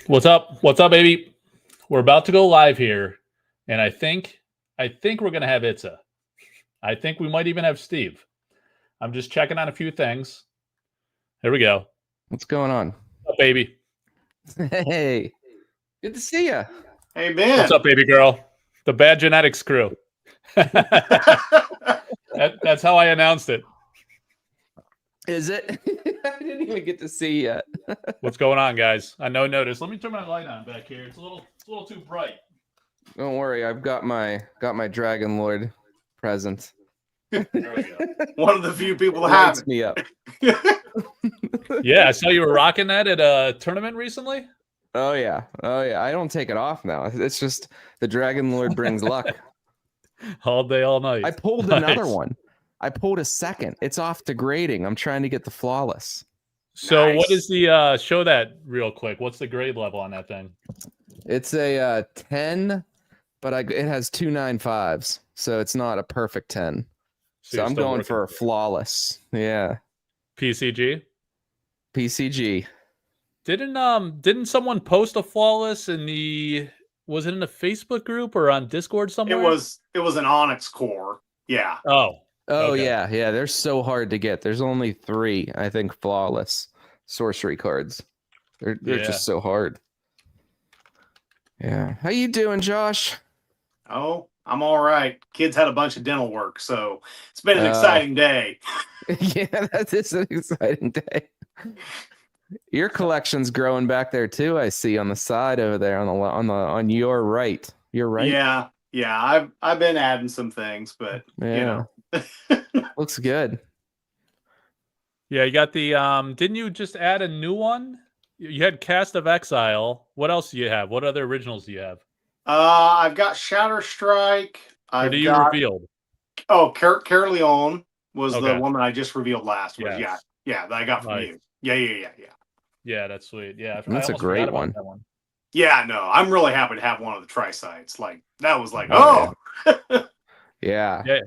What's up? What's up, baby? We're about to go live here, and I think we're gonna have Itza. I think we might even have Steve. I'm just checking on a few things. Here we go. What's going on? What's up, baby? Hey, good to see you. Hey, Ben. What's up, baby girl? The Bad Genetics crew. That's how I announced it. Is it? I didn't even get to see yet. What's going on, guys? I know notice. Let me turn my light on back here. It's a little too bright. Don't worry, I've got my Dragon Lord present. There we go. One of the few people that Lights have me up. Yeah, I saw you were rocking that at a tournament recently. Oh yeah. I don't take it off now. It's just the Dragon Lord brings luck. All day, all night. I pulled another one. I pulled a second. It's off degrading. I'm trying to get the flawless. So Nice. What is the show that real quick? What's the grade level on that thing? It's a 10, but it has 2 9.5s, so it's not a perfect 10. So you're I'm still going working for a flawless. Yeah. PCG. PCG. Didn't someone post a flawless in the was it in a Facebook group or on Discord somewhere? it was an Onyx core. Yeah. Oh, Oh okay. yeah. They're so hard to get. There's only 3, I think, flawless sorcery cards. They're just so hard. Yeah. How you doing, Josh? Oh, I'm all right. Kids had a bunch of dental work, so it's been an exciting day. Yeah, that is an exciting day. Your collection's growing back there too. I see on the side over there on your right. Your right. Yeah. I've been adding some things, but Yeah. Looks good. Yeah, you got the didn't you just add a new one? You had Cast of Exile. What else do you have? What other originals do you have? I've got Shatter Strike. Or do you revealed? Oh, Carleon was Okay. the one that I just revealed last. Yes. Yeah, that I got from Nice. you. Yeah. Yeah, that's sweet. Yeah, That's a almost great forgot about one. that one. Yeah, no, I'm really happy to have one of the tri-sites. Like that was like, Oh, oh. Yeah. Yeah.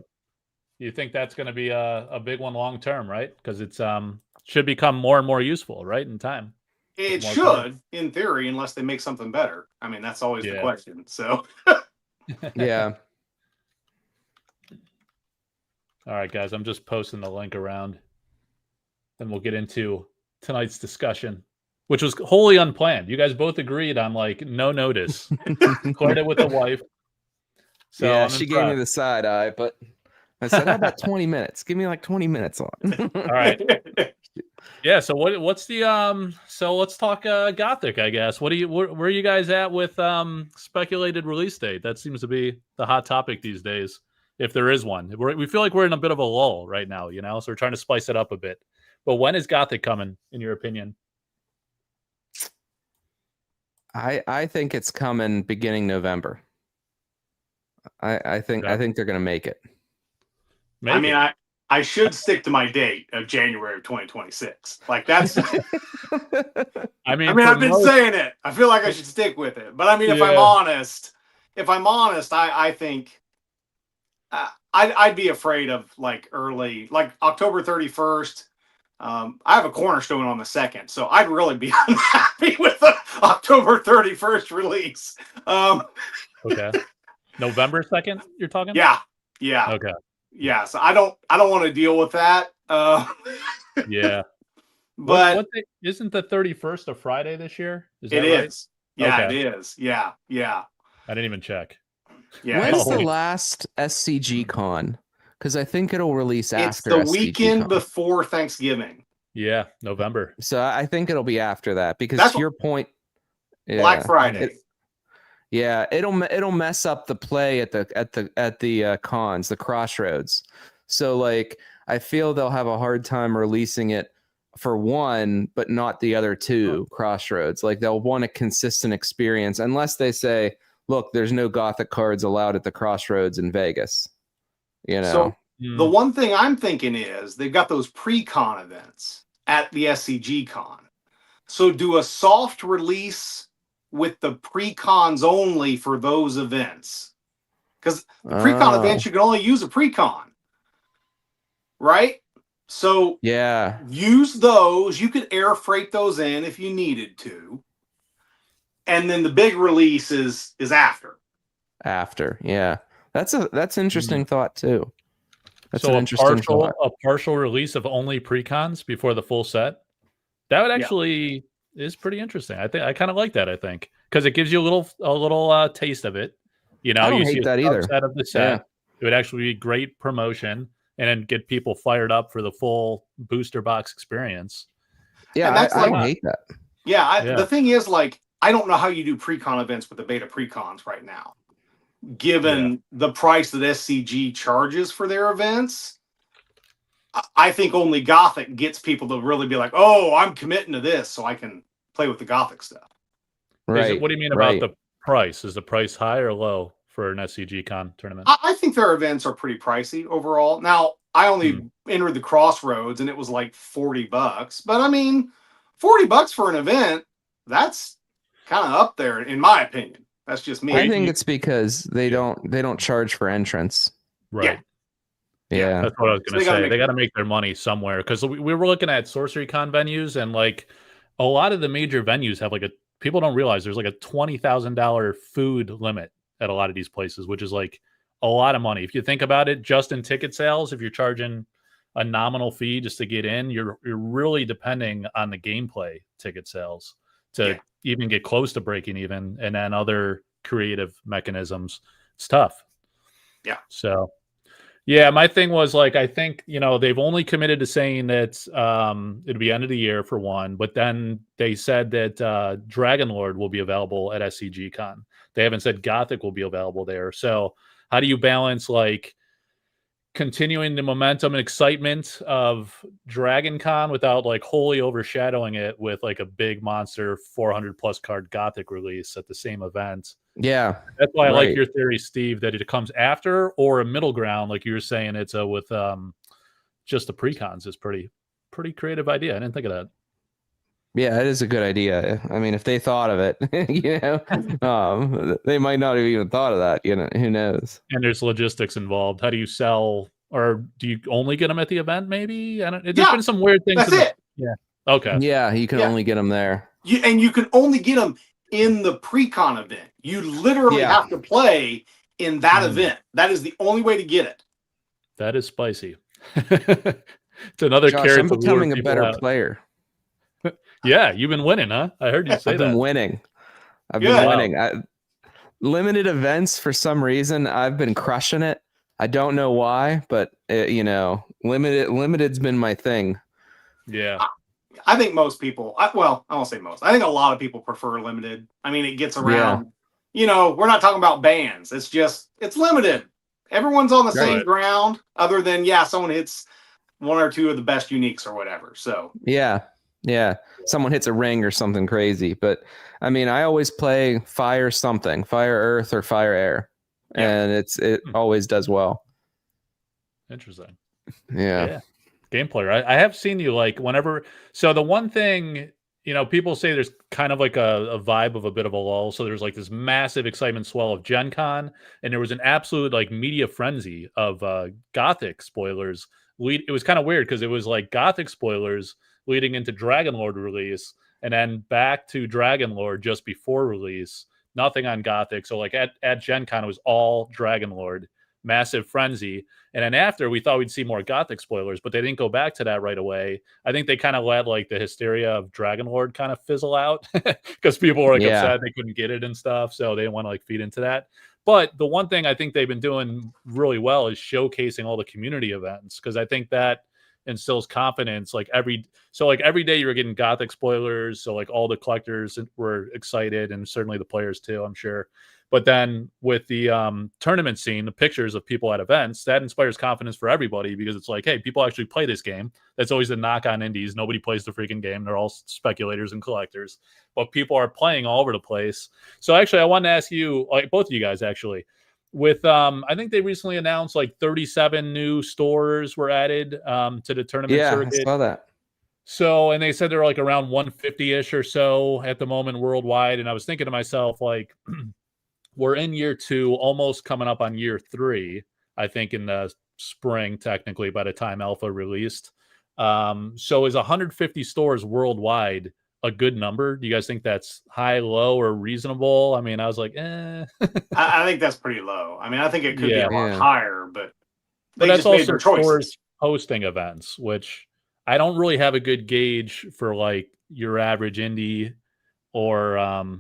You think that's going to be a big one long term, right? Because it's should become more and more useful, right, in time. It more should, cards. in theory, unless they make something better. I mean, that's always the Yeah. question. So, Yeah. All right, guys, I'm just posting the link around. Then we'll get into tonight's discussion, which was wholly unplanned. You guys both agreed on like no notice. Cleared it with the wife. So yeah, I'm she gave me the side eye, but I said, how about 20 minutes? Give me like 20 minutes on. All right. Yeah, so what's the so let's talk Gothic, I guess. Where are you guys at with speculated release date? That seems to be the hot topic these days, if there is one. We feel like we're in a bit of a lull right now, so we're trying to spice it up a bit. But when is Gothic coming, in your opinion? I think it's coming beginning November. I think they're gonna make it. I should stick to my date of January of 2026. Like that's. I've been saying it. I feel like I should stick with it. But I mean, if I'm honest, I think I'd be afraid of like early, like October 31st. I have a cornerstone on the 2nd, so I'd really be unhappy with the October 31st release. Okay. November 2nd, you're talking? Yeah. Okay. Yeah, so I don't want to deal with that. Yeah. But what isn't the 31st a Friday this year? Is that it right? is. Yeah, Okay. it is. Yeah. I didn't even check. Yeah. When's the last SCG con? Because I think it'll release after. It's the SCG weekend con. before Thanksgiving. Yeah, November. So I think it'll be after that because That's to your point, Black Friday. It'll mess up the play at the cons, the crossroads. So like I feel they'll have a hard time releasing it for one, but not the other 2 crossroads. Like they'll want a consistent experience unless they say, look, there's no Gothic cards allowed at the crossroads in Vegas. So the one thing I'm thinking is they've got those pre-con events at the SCG con. So do a soft release with the pre-cons only for those events. Because the pre-con events, you can only use a pre-con. Right? So yeah, use those. You could air freight those in if you needed to. and then the big release is after. After, yeah, that's interesting thought too. That's so an interesting thought. A partial release of only precons before the full set. That would actually is pretty interesting. I think I kind of like that. I think because it gives you a little taste of it. You know, I don't you hate see a that either. subset of the set. It would actually be great promotion and then get people fired up for the full booster box experience. Yeah, I don't hate that. Yeah, the thing is, like, I don't know how you do pre-con events with the beta pre-cons right now, given the price that SCG charges for their events. I think only Gothic gets people to really be like, oh, I'm committing to this so I can play with the Gothic stuff. Right. What do you mean about the price? Is the price high or low for an SCG con tournament? I think their events are pretty pricey overall. Now, I only entered the Crossroads and it was like $40, but I mean, $40 for an event, that's kind of up there in my opinion. That's just me. I think it's because they don't charge for entrance. Right. Yeah. That's what I was going to say. They got to make their money somewhere because we were looking at Sorcery Con venues and like a lot of the major venues have like people don't realize there's like a $20,000 food limit at a lot of these places, which is like a lot of money. If you think about it, just in ticket sales, if you're charging a nominal fee just to get in, you're really depending on the gameplay ticket sales to even get close to breaking even, and then other creative mechanisms. It's tough. Yeah. So, yeah, my thing was like, I think, they've only committed to saying that it'll be end of the year for one, but then they said that Dragon Lord will be available at SCG Con. They haven't said Gothic will be available there. So how do you balance like continuing the momentum and excitement of Dragon Con without like wholly overshadowing it with like a big monster 400 plus card Gothic release at the same event? Yeah. That's why I like your theory, Steve, that it comes after or a middle ground, like you were saying. It's with just the precons is pretty creative idea. I didn't think of that. Yeah, it is a good idea. I mean, if they thought of it, they might not have even thought of that. Who knows? And there's logistics involved. How do you sell, or do you only get them at the event? Maybe there's been some weird things. That's it. Yeah. Okay. Yeah, you can only get them there. And you can only get them in the pre-con event. You literally have to play in that event. That is the only way to get it. That is spicy. It's another Josh, carrot. I'm becoming a better player. Yeah, you've been winning, huh? I heard you say that. I've been winning. Limited events, for some reason, I've been crushing it. I don't know why, but limited's been my thing. Yeah. I think most people, I won't say most. I think a lot of people prefer limited. I mean, it gets around. We're not talking about bans. It's limited. Everyone's on the same ground, other than someone hits one or two of the best uniques or whatever. So yeah, someone hits a ring or something crazy. But I mean, I always play fire something, fire earth or fire air, and it always does well. Interesting. Yeah. Game player. I have seen you like whenever. So the one thing, people say there's kind of like a vibe of a bit of a lull. So there's like this massive excitement swell of Gen Con, and there was an absolute like media frenzy of Gothic spoilers. It was kind of weird because it was like Gothic spoilers leading into Dragon Lord release, and then back to Dragon Lord just before release. Nothing on Gothic. So like at Gen Con, it was all Dragon Lord. Massive frenzy. And then after, we thought we'd see more Gothic spoilers, but they didn't go back to that right away. I think they kind of let like the hysteria of Dragon Lord kind of fizzle out because people were like upset they couldn't get it and stuff. So they didn't want to like feed into that. But the one thing I think they've been doing really well is showcasing all the community events, because I think that instills confidence. Like every day you were getting Gothic spoilers. So like all the collectors were excited, and certainly the players too, I'm sure. But then with the tournament scene, the pictures of people at events, that inspires confidence for everybody, because it's like, hey, people actually play this game. That's always the knock on indies. Nobody plays the freaking game. They're all speculators and collectors. But people are playing all over the place. So actually, I wanted to ask you, like both of you guys actually, with I think they recently announced like 37 new stores were added to the tournament circuit. I saw that. So, and they said they're like around 150-ish or so at the moment worldwide. And I was thinking to myself, like, we're in year 2, almost coming up on year 3, I think in the spring, technically, by the time Alpha released. So is 150 stores worldwide a good number? Do you guys think that's high, low, or reasonable? I mean, I was like, I think that's pretty low. I mean, I think it could be a lot higher, but they that's just made also their choices. stores hosting events, which I don't really have a good gauge for like your average indie or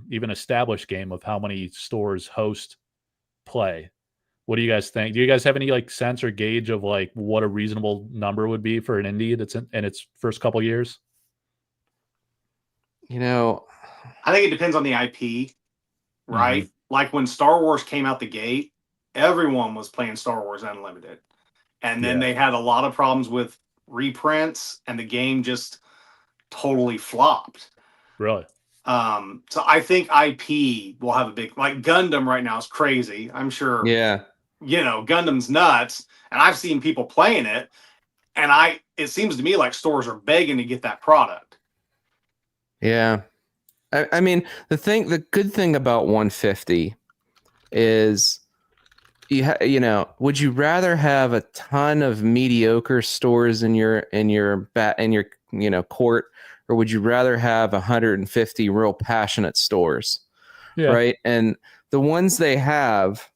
even established game of how many stores host play. What do you guys think? Do you guys have any like sense or gauge of like what a reasonable number would be for an indie that's in its first couple years? You know, I think it depends on the IP, right? Like when Star Wars came out the gate, everyone was playing Star Wars Unlimited. And then they had a lot of problems with reprints and the game just totally flopped. Really? So I think IP will have a big, like Gundam right now is crazy. I'm sure. Yeah. You know, Gundam's nuts, and I've seen people playing it, and it seems to me like stores are begging to get that product. Yeah. I mean, the good thing about 150 is you know, would you rather have a ton of mediocre stores in your you know, court, or would you rather have 150 real passionate stores? Yeah. Right? And the ones they have,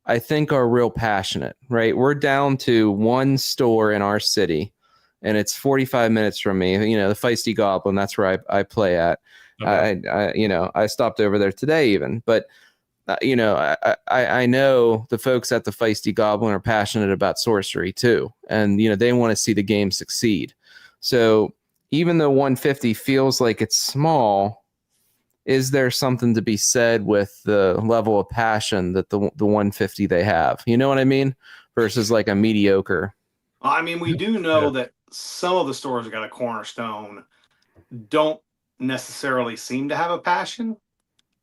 I think, are real passionate, right? We're down to one store in our city, and it's 45 minutes from me. You know, the Feisty Goblin, that's where I play at. Okay. You know, I stopped over there today even, but you know, I know the folks at the Feisty Goblin are passionate about Sorcery too, and you know they want to see the game succeed. So even though 150 feels like it's small, is there something to be said with the level of passion that the 150 they have? You know what I mean? Versus like a mediocre. I mean, we do know that some of the stores that got a cornerstone don't necessarily seem to have a passion.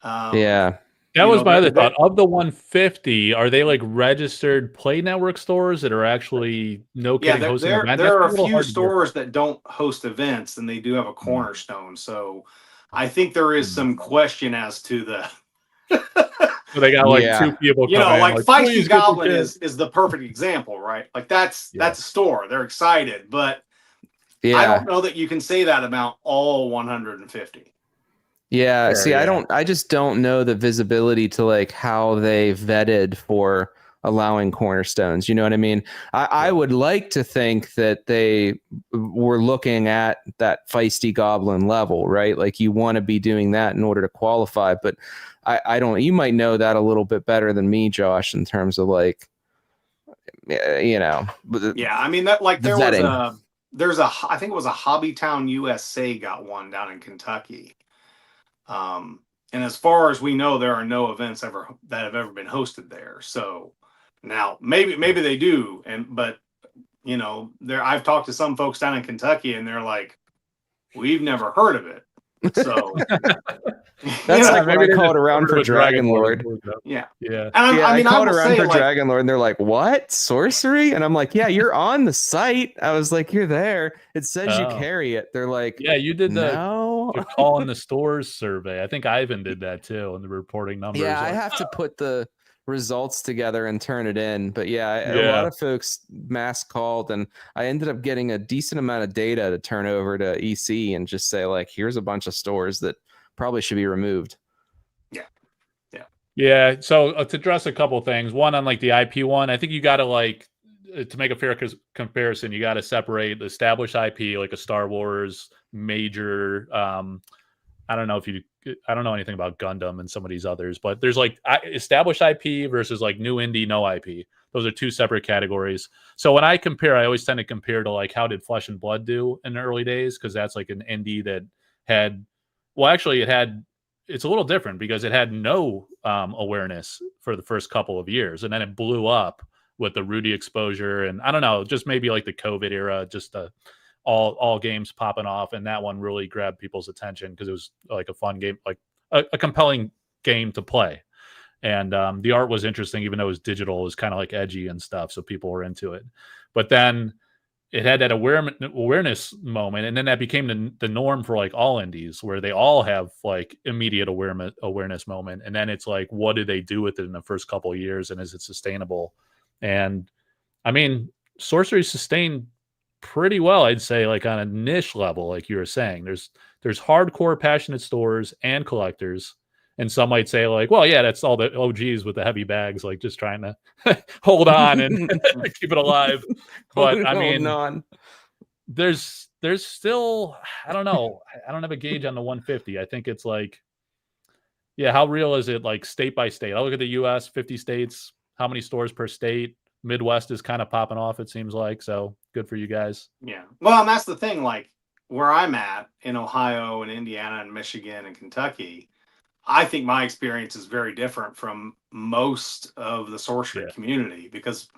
Yeah. That was my other thought. Of the 150, are they like registered Play Network stores that are actually hosting events? There are a few stores that don't host events, and they do have a cornerstone. So I think there is some question as to the. So they got like two people. You know, like Feisty Goblin is the perfect example, right? Like that's a store. They're excited, but I don't know that you can say that about all 150. Yeah, sure, see, I just don't know the visibility to like how they vetted for allowing cornerstones. You know what I mean? I would like to think that they were looking at that Feisty Goblin level, right? Like you want to be doing that in order to qualify, but I don't, you might know that a little bit better than me, Josh, in terms of like, you know. Yeah, I mean, that like there was I think it was a Hobbytown USA got one down in Kentucky. And as far as we know, there are no events that have ever been hosted there. So now maybe they do, but you know, I've talked to some folks down in Kentucky, and they're like, we've never heard of it. So that's like when I called around for Dragon Lord. Yeah. And I called around for Dragon Lord, and they're like, "What? Sorcery?" And I'm like, "Yeah, you're on the site." I was like, "You're there. It says you carry it." They're like, "Yeah, you did the call in the stores survey." I think Ivan did that too, and the reporting numbers. Yeah, I have to put the results together and turn it in. But a lot of folks mass called, and I ended up getting a decent amount of data to turn over to EC and just say, like, here's a bunch of stores that probably should be removed. Yeah. So to address a couple of things, one on like the IP one, I think you got to like to make a fair comparison, you got to separate the established IP like a Star Wars major. I don't know anything about Gundam and some of these others, but there's like established IP versus like new indie, no IP. Those are two separate categories. So when I compare, I always tend to compare to like how did Flesh and Blood do in the early days, because that's like an indie that had, well, actually it's a little different because it had no awareness for the first couple of years, and then it blew up with the Rudy exposure, and I don't know, just maybe like the COVID era, just all games popping off, and that one really grabbed people's attention because it was like a fun game, like a compelling game to play, and the art was interesting, even though it was digital. It was kind of like edgy and stuff, so people were into it. But then it had that awareness moment, and then that became the norm for like all indies, where they all have like immediate awareness moment, and then it's like, what do they do with it in the first couple of years, and is it sustainable? And I mean, Sorcery sustained pretty well, I'd say, like on a niche level, like you were saying. There's there's hardcore passionate stores and collectors. And some might say like, well, yeah, that's all the OGs with the heavy bags, like just trying to hold on and keep it alive. But I mean, there's still, I don't know. I don't have a gauge on the 150. I think it's like, yeah, how real is it like state by state? I look at the US, 50 states, how many stores per state? Midwest is kind of popping off, it seems like. So good for you guys. Yeah. Well, and that's the thing, like where I'm at in Ohio and Indiana and Michigan and Kentucky, I think my experience is very different from most of the sorcery community because,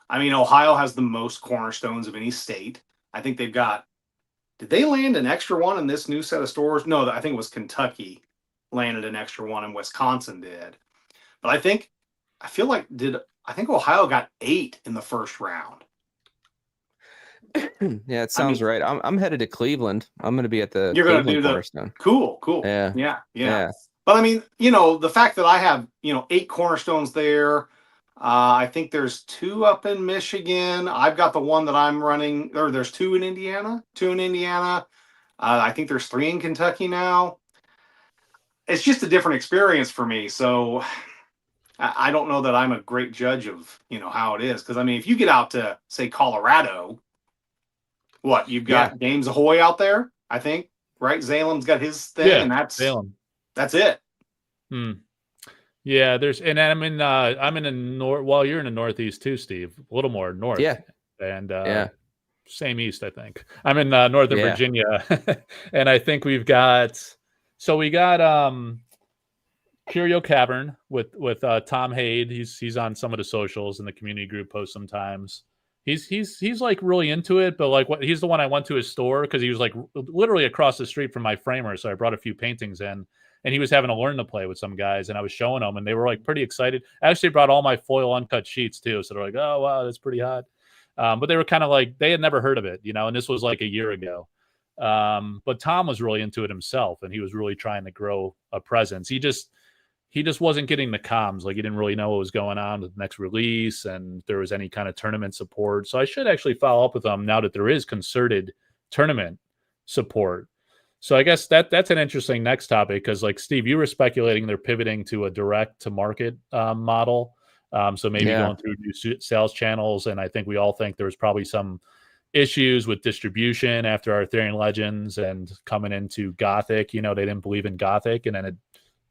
I mean, Ohio has the most cornerstones of any state. I think they've got, did they land an extra one in this new set of stores? No, I think it was Kentucky landed an extra one and Wisconsin did. But I think Ohio got 8 in the first round. Yeah, it sounds right. I'm headed to Cleveland. I'm going to be at the You're going to do the cornerstone. Cool. Yeah. But I mean, the fact that I have, 8 cornerstones there, I think there's 2 up in Michigan. I've got the one that I'm running, or there's 2 in Indiana. I think there's 3 in Kentucky now. It's just a different experience for me. So I don't know that I'm a great judge of, how it is. Because, I mean, if you get out to, say, Colorado, you've got James Ahoy out there, I think, right? Zalem's got his thing, and that's Zalem. That's it. Yeah, I'm in the north. Well, you're in the Northeast too, Steve. A little more north. Yeah. And same east, I think. I'm in Northern Virginia, and I think we got Curio Cavern with Tom Hade. He's on some of the socials and the community group posts sometimes. He's like really into it, but like he's the one I went to his store because he was like literally across the street from my framer. So I brought a few paintings in, and he was having to learn to play with some guys, and I was showing them, and they were like pretty excited. I actually brought all my foil uncut sheets too, so they're like, "Oh wow, that's pretty hot." But they were kind of like they had never heard of it, and this was like a year ago. But Tom was really into it himself, and he was really trying to grow a presence. He just wasn't getting the comms. Like he didn't really know what was going on with the next release and if there was any kind of tournament support. So I should actually follow up with them now that there is concerted tournament support. So I guess that's an interesting next topic because like Steve, you were speculating they're pivoting to a direct to market model. So maybe going through new sales channels. And I think we all think there was probably some issues with distribution after Arthurian Legends and coming into Gothic. They didn't believe in Gothic, and then it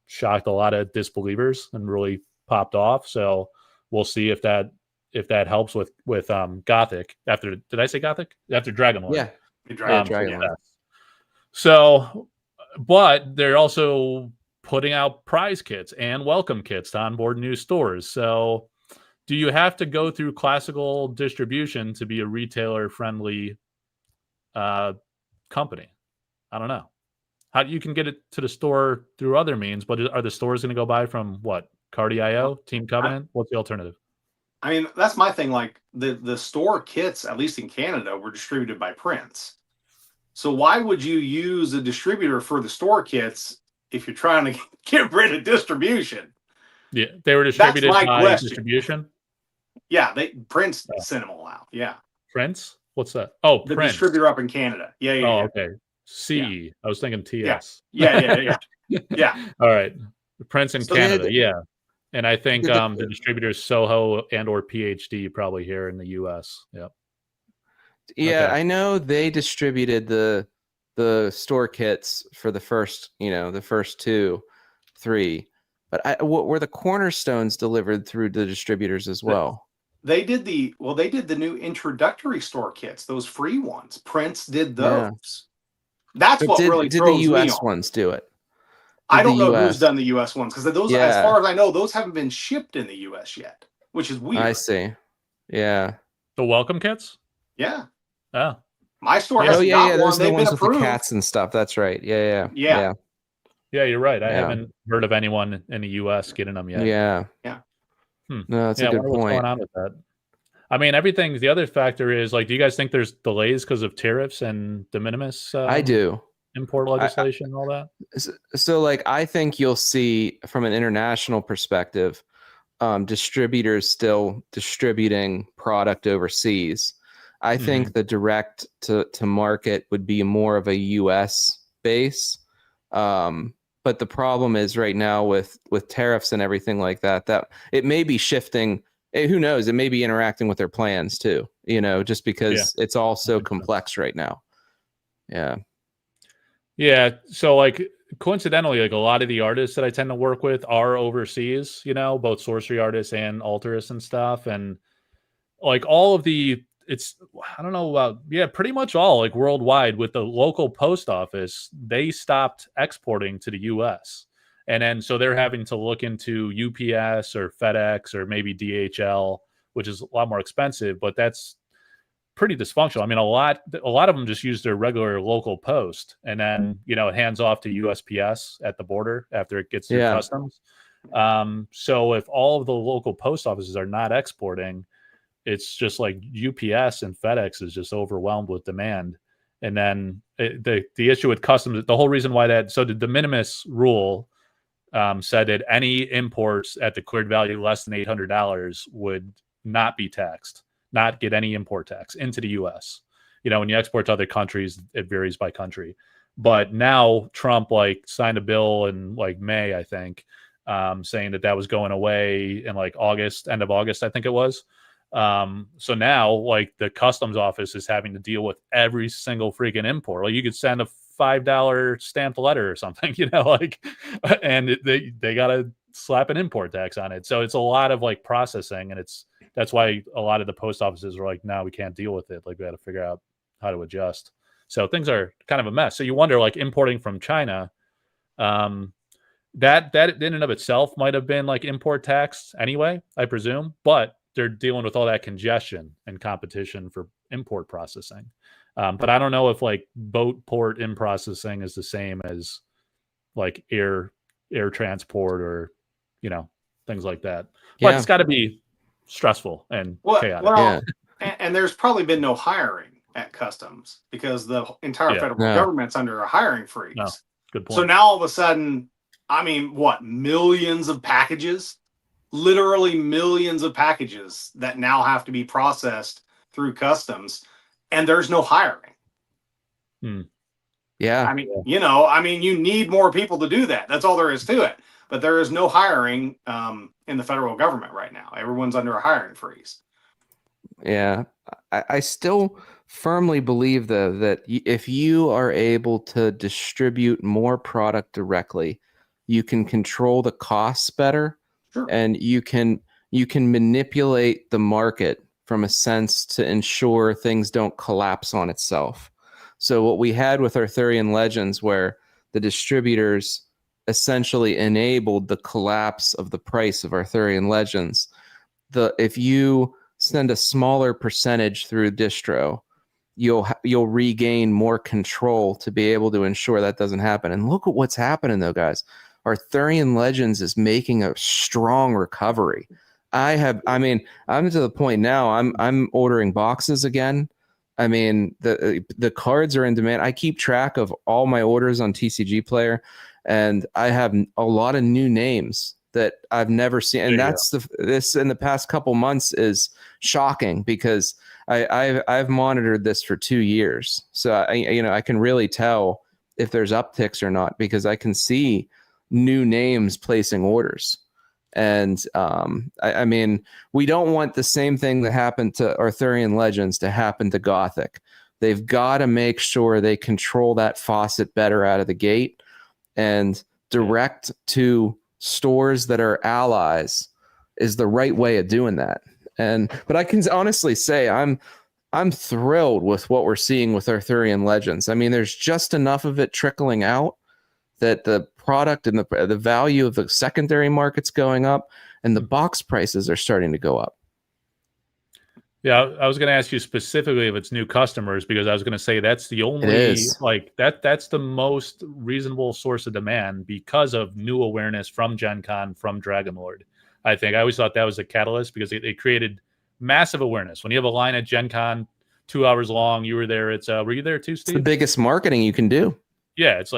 shocked a lot of disbelievers and really popped off. So we'll see if that helps with Gothic after. Did I say Gothic? After Dragonlord? Yeah, Dragonlord. Yeah. So, but they're also putting out prize kits and welcome kits to onboard new stores. So, do you have to go through classical distribution to be a retailer-friendly company? I don't know. How you can get it to the store through other means, but are the stores going to go buy from what? Cardi.io, Team Covenant? What's the alternative? I mean, that's my thing. Like the store kits, at least in Canada, were distributed by Prince. So why would you use a distributor for the store kits if you're trying to get rid of distribution? Yeah, they were distributed by distribution. Yeah, Prince sent them all out. Yeah, Prince. What's that? Oh, the Prince. Distributor up in Canada. Yeah. Oh, okay. CE. Yeah. I was thinking TS. Yeah. All right. Prince in Canada. Yeah. And I think the distributors Soho and or PhD probably here in the US. Yep. Yeah, okay. I know they distributed the store kits for the first, the first 2, 3. But were the cornerstones delivered through the distributors as well? They did the new introductory store kits, those free ones. Prince did those. Yeah. That's what really did the US ones do it? I don't know who's done the US ones because those, as far as I know, those haven't been shipped in the US yet, which is weird. I see. Yeah. The welcome kits? Yeah. Oh. My store has got one. Those are the ones with the cats and stuff. That's right. Yeah. Yeah, you're right. I haven't heard of anyone in the US getting them yet. Yeah. No, that's a good point. What's going on with that? I mean, the other factor is like, do you guys think there's delays because of tariffs and de minimis? I do. Import legislation and all that. So like, I think you'll see from an international perspective, distributors still distributing product overseas. I think the direct to market would be more of a US base. But the problem is right now with tariffs and everything like that, that it may be shifting. Who knows? It may be interacting with their plans too, just because it's all so complex right now. Yeah. Yeah. So like coincidentally, like a lot of the artists that I tend to work with are overseas, both sorcery artists and alterists and stuff. And like all of I don't know about, pretty much all like worldwide with the local post office, they stopped exporting to the US. And then so they're having to look into UPS or FedEx or maybe DHL, which is a lot more expensive, but that's pretty dysfunctional. I mean, a lot of them just use their regular local post, and then it hands off to USPS at the border after it gets through customs. So if all of the local post offices are not exporting, it's just like UPS and FedEx is just overwhelmed with demand. And then the issue with customs, the whole reason why the de minimis rule said that any imports at the cleared value less than $800 would not be taxed, not get any import tax into the US. When you export to other countries, it varies by country. But now Trump signed a bill in May, I think, saying that was going away in August, end of August, I think it was. So now the customs office is having to deal with every single freaking import. You could send a $5 stamped letter or something, and they got to slap an import tax on it. So it's a lot of processing, and that's why a lot of the post offices are no, we can't deal with it. We got to figure out how to adjust. So things are kind of a mess. So you wonder, importing from China, that in and of itself might have been import tax anyway, I presume, but they're dealing with all that congestion and competition for import processing. But I don't know if boat port in processing is the same as air transport or, things like that. But it's got to be stressful and chaotic. Well, and there's probably been no hiring at customs because the entire federal government's under a hiring freeze. No, good point. So now all of a sudden, I mean, millions of packages, literally millions of packages that now have to be processed through customs, and there's no hiring. Yeah. I mean, you need more people to do that. That's all there is to it. But there is no hiring in the federal government right now. Everyone's under a hiring freeze. Yeah. I still firmly believe, though, that if you are able to distribute more product directly, you can control the costs better. Sure. And you can manipulate the market from a sense to ensure things don't collapse on itself. So what we had with Arthurian Legends, where the distributors essentially enabled the collapse of the price of Arthurian Legends, if you send a smaller percentage through distro, you'll regain more control to be able to ensure that doesn't happen. And look at what's happening, though, guys. Arthurian Legends is making a strong recovery. I'm to the point now. I'm ordering boxes again. I mean, the cards are in demand. I keep track of all my orders on TCG Player, and I have a lot of new names that I've never seen. And this in the past couple months is shocking because I've monitored this for 2 years, so I can really tell if there's upticks or not because I can see new names placing orders. And I mean, we don't want the same thing that happened to Arthurian Legends to happen to Gothic. They've got to make sure they control that faucet better out of the gate and direct to stores that are allies is the right way of doing that. But I can honestly say I'm thrilled with what we're seeing with Arthurian Legends. I mean, there's just enough of it trickling out that the product and the value of the secondary market's going up, and the box prices are starting to go up. Yeah, I was going to ask you specifically if it's new customers, because I was going to say that's the only that's the most reasonable source of demand because of new awareness from Gen Con, from Dragonlord. I always thought that was a catalyst because it created massive awareness. When you have a line at Gen Con 2 hours long, you were there. Were you there too, Steve? It's the biggest marketing you can do. Yeah, it's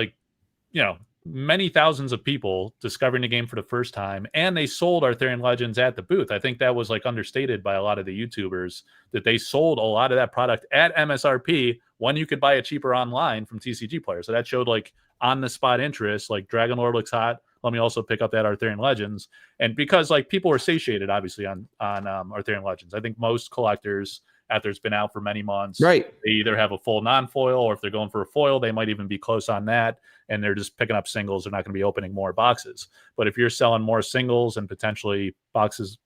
many thousands of people discovering the game for the first time, and they sold Arthurian Legends at the booth. I think that was understated by a lot of the YouTubers, that they sold a lot of that product at MSRP when you could buy it cheaper online from TCG players. So that showed like on the spot interest, like Dragon Lord looks hot. Let me also pick up that Arthurian Legends. And because like people were satiated, obviously, on Arthurian Legends. I think most collectors, after it's been out for many months, right, they either have a full non-foil, or if they're going for a foil, they might even be close on that. And they're just picking up singles. They're not going to be opening more boxes. But if you're selling more singles and potentially prices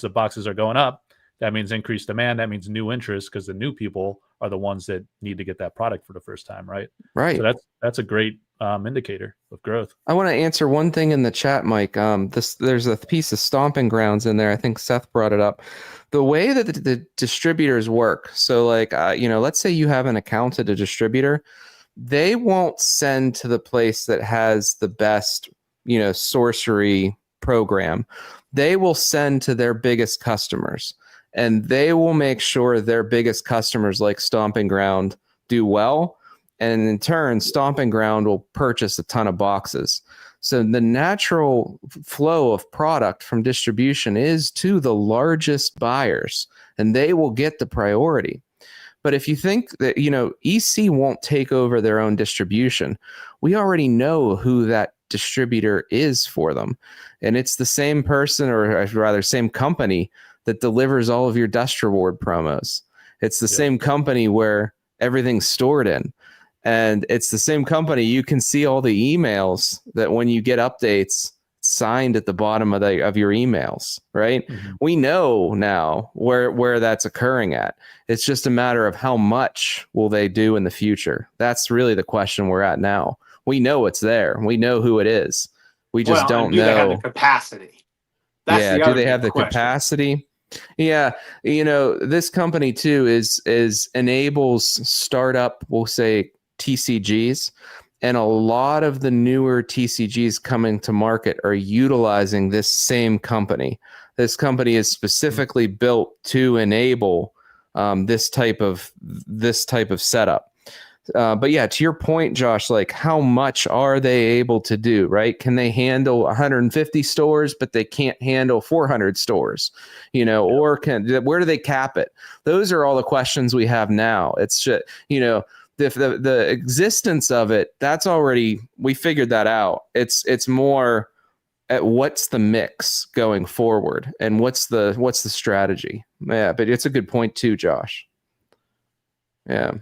of boxes are going up, that means increased demand. That means new interest, because the new people are the ones that need to get that product for the first time, right? Right. So that's a great indicator of growth. I want to answer one thing in the chat, Mike. There's a piece of Stomping Grounds in there. I think Seth brought it up. The way that the distributors work. So, like, let's say you have an account at a distributor. They won't send to the place that has the best, sorcery program. They will send to their biggest customers, and they will make sure their biggest customers, like Stomping Ground, do well. And in turn, Stomping Ground will purchase a ton of boxes. So the natural flow of product from distribution is to the largest buyers, and they will get the priority. But if you think that, EC won't take over their own distribution, we already know who that distributor is for them. And it's the same person, or rather same company, that delivers all of your Dust Reward promos. It's the same company where everything's stored in. And it's the same company. You can see all the emails that when you get updates signed at the bottom of your emails, right? Mm-hmm. We know now where that's occurring at. It's just a matter of how much will they do in the future. That's really the question we're at now. We know it's there. We know who it is. We just don't know. Do they have the capacity? Do they have the capacity? Yeah, this company too enables startup, we'll say, TCGs, and a lot of the newer TCGs coming to market are utilizing this same company. This company is specifically built to enable this type of setup. But yeah, to your point, Josh, like, how much are they able to do, right? Can they handle 150 stores, but they can't handle 400 stores, or where do they cap it? Those are all the questions we have now. It's just, the existence of it, that's already, we figured that out. It's more at what's the mix going forward, and what's the strategy. Yeah, but it's a good point too, Josh. Yeah.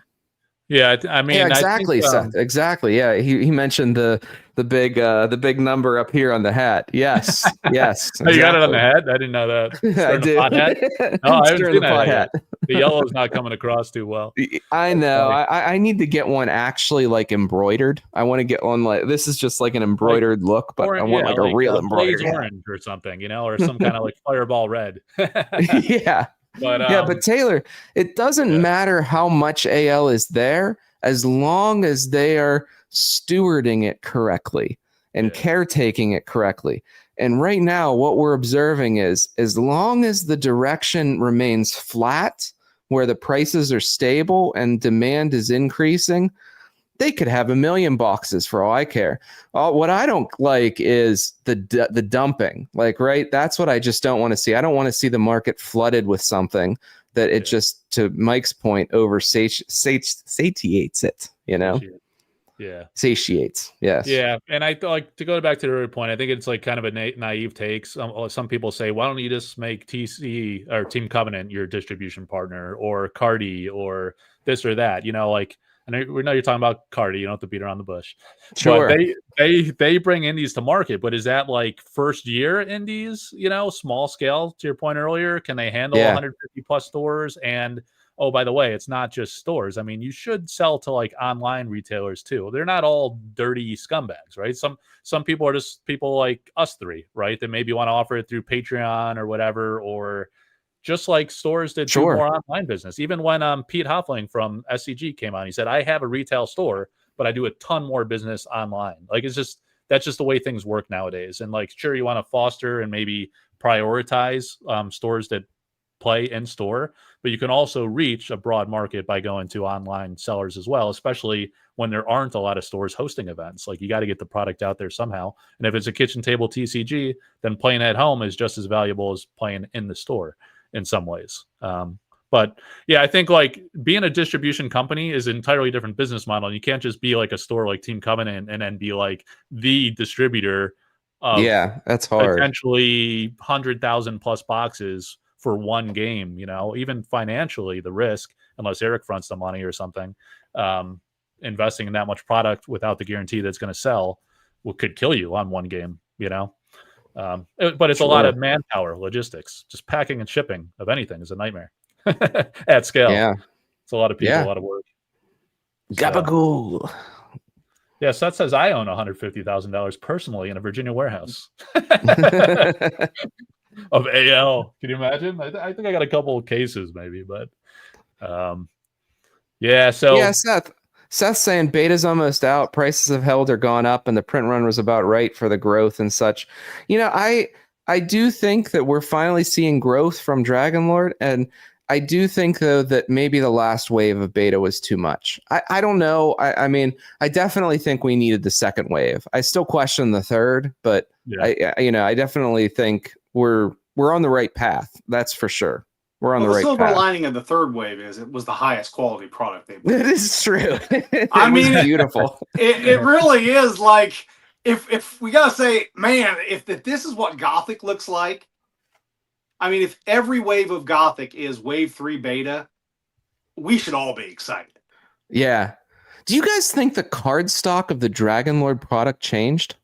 Yeah, I mean, yeah, exactly, I think, Seth. Exactly. Yeah, he mentioned the big number up here on the hat. Yes, yes. Exactly. You got it on the hat? I didn't know that. I did. Pot hat? No, I haven't seen that hat. The yellow's not coming across too well. I know. I need to get one actually like embroidered. I want to get one like, this is just like an embroidered look, but I want like a real embroidered orange or something, or some kind of like fireball red. Yeah. But Taylor, it doesn't matter how much AL is there, as long as they are stewarding it correctly and caretaking it correctly. And right now, what we're observing is, as long as the direction remains flat, where the prices are stable and demand is increasing, they could have 1 million boxes for all I care. What I don't like is the dumping. Like, right? That's what I just don't want to see. I don't want to see the market flooded with something that it just, to Mike's point, satiates it, Yeah. Satiates. Yes. Yeah. And I like to go back to the earlier point. I think it's like kind of a naive take. Some people say, why don't you just make TC or Team Covenant your distribution partner, or Cardi, or this or that, and we know you're talking about Cardi. You don't have to beat around the bush. Sure. But they bring indies to market, but is that like first year indies? Small scale. To your point earlier, can they handle 150 plus stores? And oh, by the way, it's not just stores. I mean, you should sell to like online retailers too. They're not all dirty scumbags, right? Some people are just people like us three, right? That maybe want to offer it through Patreon or whatever, or just like stores that do more online business. Even when Pete Hoffling from SCG came on, he said, I have a retail store, but I do a ton more business online. Like, that's just the way things work nowadays. And like, sure, you want to foster and maybe prioritize stores that play in store, but you can also reach a broad market by going to online sellers as well, especially when there aren't a lot of stores hosting events. Like, you got to get the product out there somehow. And if it's a kitchen table TCG, then playing at home is just as valuable as playing in the store in some ways. But yeah, I think like being a distribution company is an entirely different business model. You can't just be like a store like Team Covenant and then be like the distributor of that's hard. potentially 100,000 plus boxes for one game. Even financially, the risk, unless Eric fronts the money or something, investing in that much product without the guarantee that it's going to sell could kill you on one game. But it's a lot of manpower, logistics. Just packing and shipping of anything is a nightmare. At scale. Yeah. It's a lot of people, a lot of work. Gabagool. Yeah, Seth says I own $150,000 personally in a Virginia warehouse of AL. Can you imagine? I think I got a couple of cases maybe, but yeah. So yeah, Seth's saying beta's almost out. Prices have held or gone up, and the print run was about right for the growth and such. I do think that we're finally seeing growth from Dragonlord, and I do think, though, that maybe the last wave of beta was too much. I don't know. I mean, I definitely think we needed the second wave. I still question the third, but I definitely think we're on the right path. That's for sure. We're on the right path. The silver lining of the third wave is it was the highest quality product they've made. It is true. I mean, it's beautiful. It really is. Like, if we gotta say, man, if this is what Gothic looks like. I mean, if every wave of Gothic is wave 3 beta, we should all be excited. Yeah. Do you guys think the card stock of the Dragonlord product changed?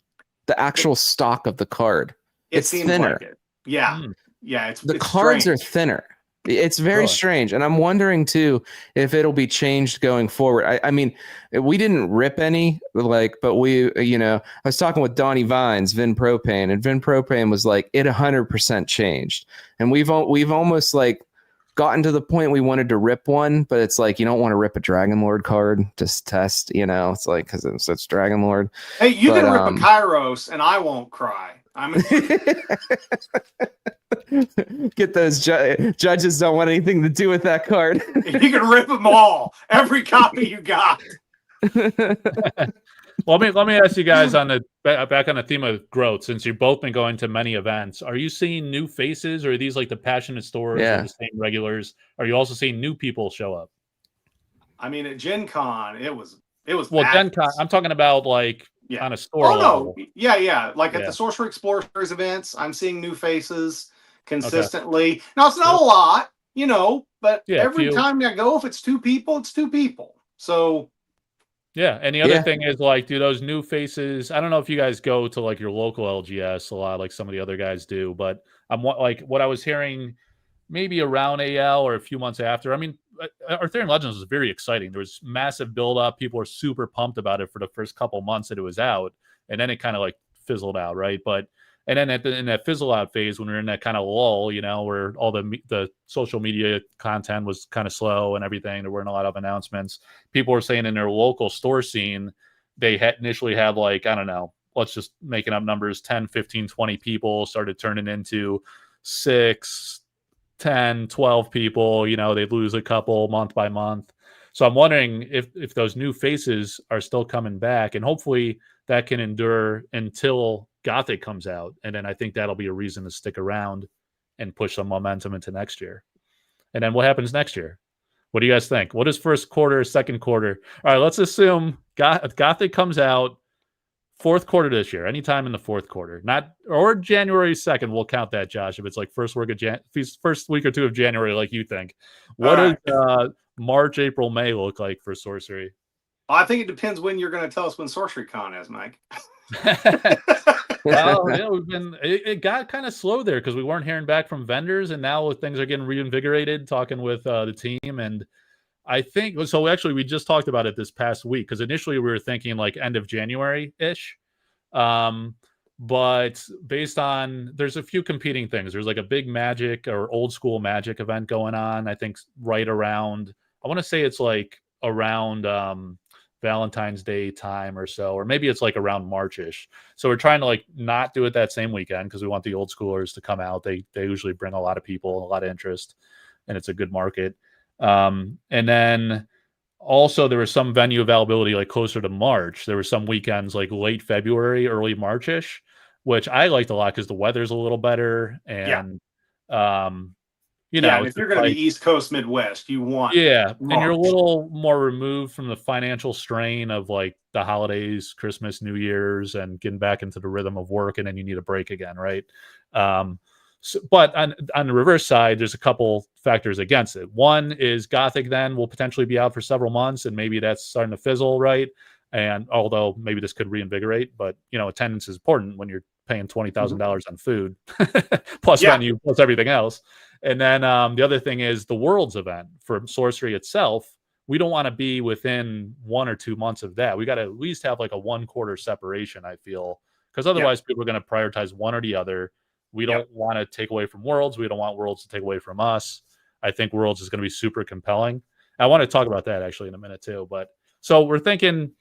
The actual stock of the card. It's thinner. Like it. Yeah. Yeah. It's cards strange. are thinner. It's very strange. And I'm wondering, too, if it'll be changed going forward. I mean, we didn't rip any, but we, I was talking with Donnie Vines, Vin Propane, and Vin Propane was like, it 100% changed. And we've almost gotten to the point we wanted to rip one, but it's like, you don't want to rip a Dragonlord card, just test, it's like, because it's such Dragonlord. Hey, you can rip a Kairos and I won't cry. Get those judges don't want anything to do with that card. You can rip them all. Every copy you got. Well, let me ask you guys back on the theme of growth. Since you've both been going to many events, are you seeing new faces, or are these like the passionate stores or the same regulars? Are you also seeing new people show up? I mean, at Gen Con, it was. Well, Gen Con, I'm talking about on a store level. Yeah. Like at the Sorcery Explorers events, I'm seeing new faces consistently. Okay. Now, it's not a lot, but every time I go, if it's two people, it's two people. So. Yeah, and the other thing is do those new faces. I don't know if you guys go to your local LGS a lot, like some of the other guys do, but I'm what I was hearing maybe around AL or a few months after. I mean, Arthurian Legends was very exciting. There was massive build-up. People were super pumped about it for the first couple months that it was out, and then it kind of fizzled out, right? And then in that fizzle out phase, when we're in that kind of lull, where all the social media content was kind of slow and everything, there weren't a lot of announcements. People were saying in their local store scene, they initially had I don't know, let's just making up numbers, 10, 15, 20 people started turning into 6, 10, 12 people. They'd lose a couple month by month. So I'm wondering if those new faces are still coming back, and hopefully that can endure until Gothic comes out, and then I think that'll be a reason to stick around and push some momentum into next year. And then what happens next year? What do you guys think? What is first quarter, second quarter? All right, let's assume Gothic comes out fourth quarter this year, anytime in the fourth quarter, or January 2nd. We'll count that, Josh, if it's first week or two of January, like you think. What does March, April, May look like for Sorcery? I think it depends when you're going to tell us when Sorcery Con is, Mike. Well, it got kind of slow there because we weren't hearing back from vendors, and now things are getting reinvigorated, talking with the team. And I think so. Actually, we just talked about it this past week, because initially we were thinking end of January ish. But based on, there's a few competing things. There's a big Magic or old school Magic event going on, I think right around, I want to say it's around Valentine's Day time or so, or maybe it's around March-ish. So we're trying to not do it that same weekend, because we want the old schoolers to come out. They usually bring a lot of people, a lot of interest, and it's a good market. And then also there was some venue availability closer to March. There were some weekends late February, early March-ish, which I liked a lot because the weather's a little better, and you know, and if you're going to be East Coast, Midwest, you want March. And you're a little more removed from the financial strain of like the holidays, Christmas, New Year's, and getting back into the rhythm of work, and then you need a break again, right? But on the reverse side, there's a couple factors against it. One is Gothic then will potentially be out for several months, and maybe that's starting to fizzle, right? And although maybe this could reinvigorate, but attendance is important when you're paying $20,000 on food, plus venue, plus everything else. And then the other thing is the Worlds event for Sorcery itself. We don't want to be within 1 or 2 months of that. We got to at least have like a 1 quarter separation, I feel, because otherwise people are going to prioritize one or the other. We don't want to take away from Worlds. We don't want Worlds to take away from us. I think Worlds is going to be super compelling. I want to talk about that actually in a minute too. But so we're thinking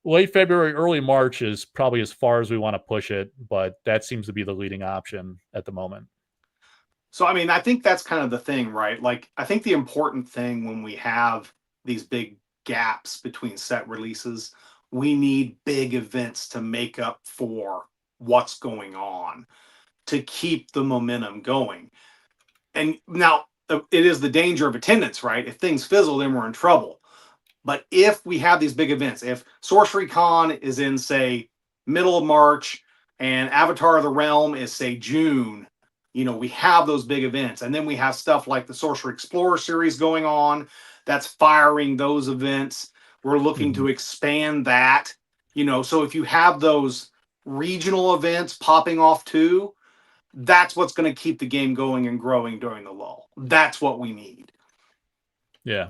late February, early March is probably as far as we want to push it, but that seems to be the leading option at the moment. So, I mean, I think that's kind of the thing, right? Like, I think the important thing when we have these big gaps between set releases, we need big events to make up for what's going on, to keep the momentum going. And now it is the danger of attendance, right? If things fizzle, then we're in trouble. But if we have these big events, if Sorcery Con is in, say, middle of March and Avatar of the Realm is, say, June, we have those big events. And then we have stuff like the Sorcery Explorer series going on that's firing those events. We're looking to expand that, so if you have those regional events popping off too, that's what's going to keep the game going and growing during the lull. That's what we need. Yeah.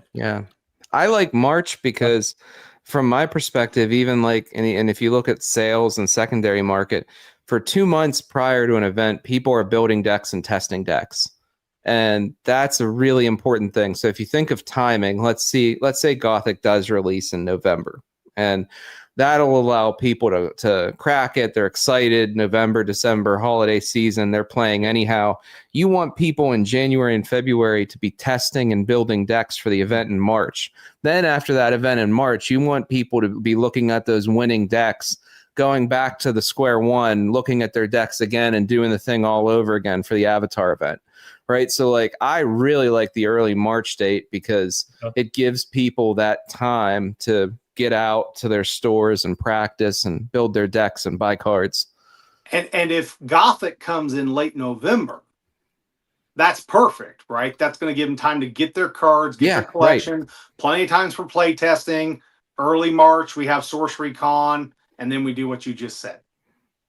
I like March because from my perspective, even like, and if you look at sales and secondary market, for 2 months prior to an event, people are building decks and testing decks. And that's a really important thing. So if you think of timing, let's say Gothic does release in November, and that'll allow people to crack it. They're excited. November, December, holiday season, they're playing anyhow. You want people in January and February to be testing and building decks for the event in March. Then after that event in March, you want people to be looking at those winning decks, going back to the square one, looking at their decks again and doing the thing all over again for the Avatar event. Right. So like, I really like the early March date because it gives people that time to get out to their stores and practice and build their decks and buy cards. And if Gothic comes in late November, that's perfect, right? That's going to give them time to get their cards, get their collection, plenty of times for play testing. Early March, we have Sorcery Con, and then we do what you just said.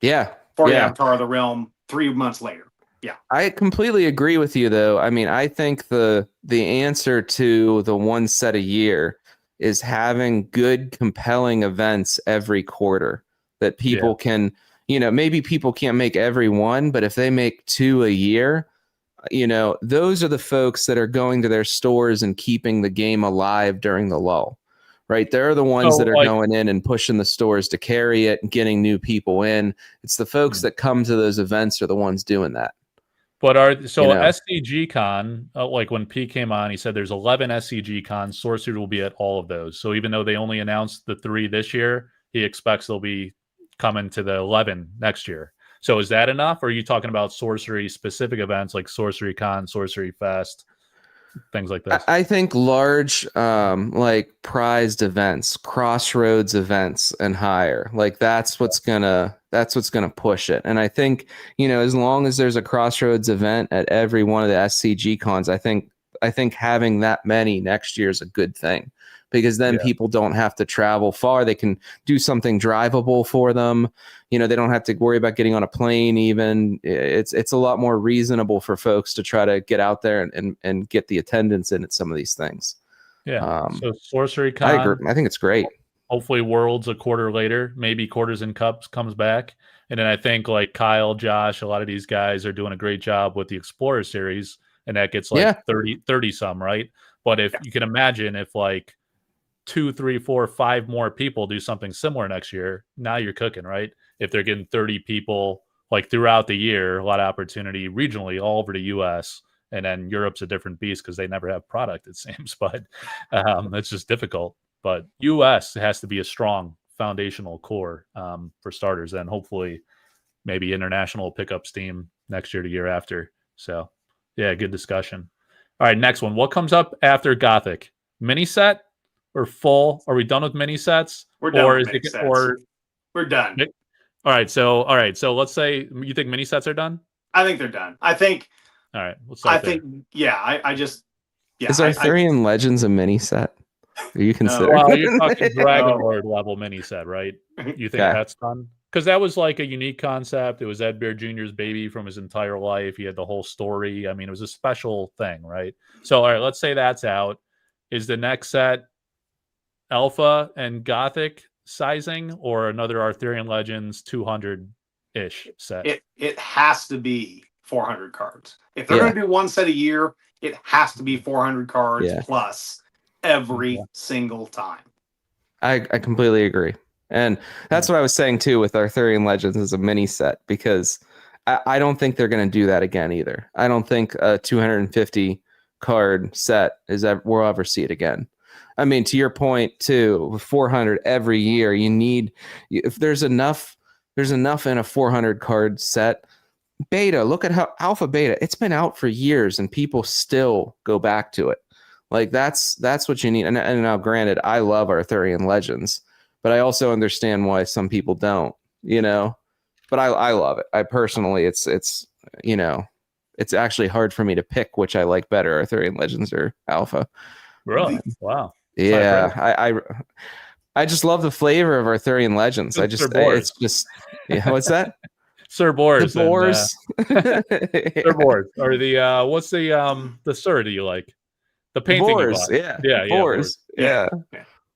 For the Avatar of the Realm 3 months later. Yeah. I completely agree with you, though. I mean, I think the answer to the one set a year is having good, compelling events every quarter that people can, maybe people can't make every one, but if they make 2 a year, those are the folks that are going to their stores and keeping the game alive during the lull, right? They're the ones that are going in and pushing the stores to carry it and getting new people in. It's the folks that come to those events are the ones doing that. But SCG Con, like when P came on, he said there's 11 SCG Cons. Sorcery will be at all of those. So even though they only announced the 3 this year, he expects they'll be coming to the 11 next year. So is that enough? Or are you talking about Sorcery specific events like Sorcery Con, Sorcery Fest, things like this? I think large, like prized events, crossroads events, and higher. Like that's what's gonna push it. And I think as long as there's a crossroads event at every one of the SCG cons, I think having that many next year is a good thing, because then people don't have to travel far. They can do something drivable for them. They don't have to worry about getting on a plane even. It's a lot more reasonable for folks to try to get out there and get the attendance in at some of these things. Yeah. So Sorcery Con, I agree. I think it's great. Hopefully Worlds a quarter later, maybe Quarters and Cups comes back. And then I think like Kyle, Josh, a lot of these guys are doing a great job with the Explorer series, and that gets like 30 some, right? But if you can imagine if like 2, 3, 4, 5 more people do something similar next year, now you're cooking, right? If they're getting 30 people like throughout the year, a lot of opportunity regionally all over the US. And then Europe's a different beast because they never have product, it seems, but it's just difficult. But US has to be a strong foundational core for starters, and hopefully maybe international pick up steam next year, the year after. So yeah, good discussion. All right, next one. What comes up after Gothic? Mini set or full? Are we done with mini sets? We're done or with is mini it, sets. or We're done. All right, so let's say you think mini sets are done. I think they're done. I think. All right, let's start there. I just. Yeah, Is Arthurian Legends a mini set? Are you considering? Well, you're talking Dragon Lord level mini set, right? You think that's done? Because that was like a unique concept. It was Ed Bear Jr.'s baby from his entire life. He had the whole story. I mean, it was a special thing, right? So, all right, let's say that's out. Is the next set Alpha and Gothic sizing, or another Arthurian Legends 200-ish set? It has to be 400 cards. If they're going to do one set a year, it has to be 400 cards plus every single time. I completely agree. And that's what I was saying too with Arthurian Legends as a mini set, because I don't think they're going to do that again either. I don't think a 250 card set we'll ever see it again. I mean, to your point too, with 400 every year, you need, if there's enough in a 400 card set. Beta, look at how Alpha Beta, it's been out for years and people still go back to it. Like that's what you need. And now granted, I love Arthurian Legends, but I also understand why some people don't, but I love it. I personally, it's actually hard for me to pick which I like better, Arthurian Legends or Alpha. Really? Wow. Yeah. I just love the flavor of Arthurian Legends. It's just, what's that? Sir Boars. The Boars. Sir Boars. Or the, what's the Sir do you like? The painting Boars, Boars. Yeah.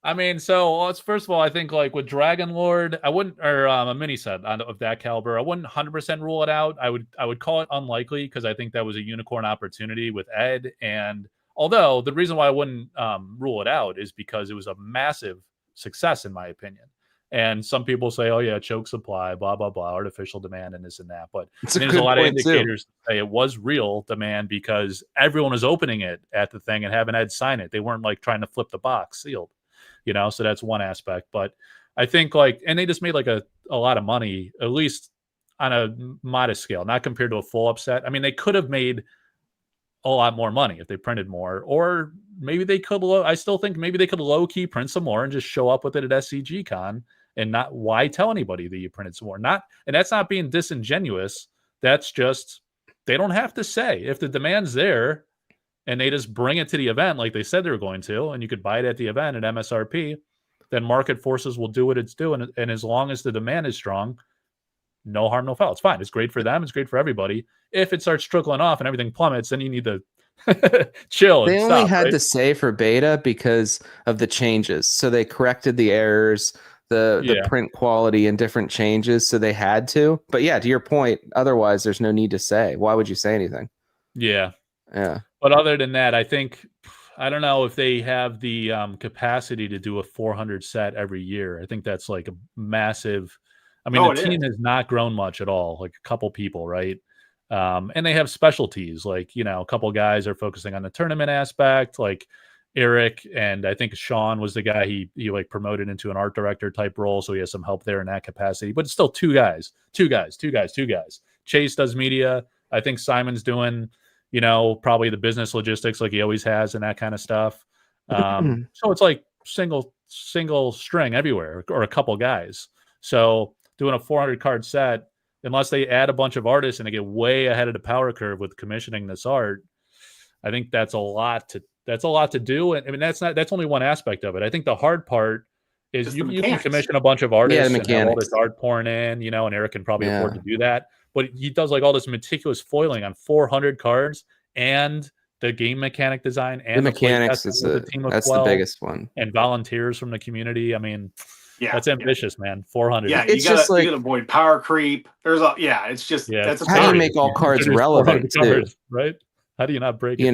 I mean, so first of all, I think like with Dragon Lord, I wouldn't, or a mini set of that caliber, I wouldn't 100% rule it out. I would call it unlikely because I think that was a unicorn opportunity with Ed. And although the reason why I wouldn't rule it out is because it was a massive success in my opinion. And some people say, oh yeah, choke supply, blah, blah, blah, artificial demand and this and that. But there's a lot of indicators that say it was real demand because everyone was opening it at the thing and having Ed sign it. They weren't like trying to flip the box sealed, so that's one aspect. But I think and they just made like a lot of money, at least on a modest scale, not compared to a full upset. I mean, they could have made a lot more money if they printed more, or maybe they could, I still think maybe they could low key print some more and just show up with it at SCG Con. And not why tell anybody that you printed some more. And that's not being disingenuous. That's just they don't have to say. If the demand's there and they just bring it to the event like they said they were going to, and you could buy it at the event at MSRP, then market forces will do what it's doing. And as long as the demand is strong, no harm, no foul. It's fine. It's great for them. It's great for everybody. If it starts trickling off and everything plummets, then you need to chill. They only had to say for beta because of the changes. So they corrected the errors, the print quality and different changes, so they had to. But yeah, to your point, otherwise there's no need to say. Why would you say anything? Yeah. But other than that, I think I don't know if they have the capacity to do a 400 set every year. I think that's like a massive. I mean, the team has not grown much at all. Like a couple people, right? And they have specialties. Like a couple guys are focusing on the tournament aspect, like Eric, and I think Sean was the guy he like promoted into an art director type role, so he has some help there in that capacity. But it's still two guys. Chase does media. I think Simon's doing, probably the business logistics like he always has and that kind of stuff. So it's like single string everywhere, or a couple guys. So doing a 400 card set, unless they add a bunch of artists and they get way ahead of the power curve with commissioning this art, I think that's a lot to do. And I mean, that's only one aspect of it. I think the hard part is you can commission a bunch of artists and have all this art pouring in, and Eric can probably afford to do that. But he does like all this meticulous foiling on 400 cards and the game mechanic design and the mechanics is the biggest one. And volunteers from the community. I mean, that's ambitious, man. 400. Yeah, you gotta avoid power creep. It's just that's how do you make all cards relevant too, right? How do you not break it? You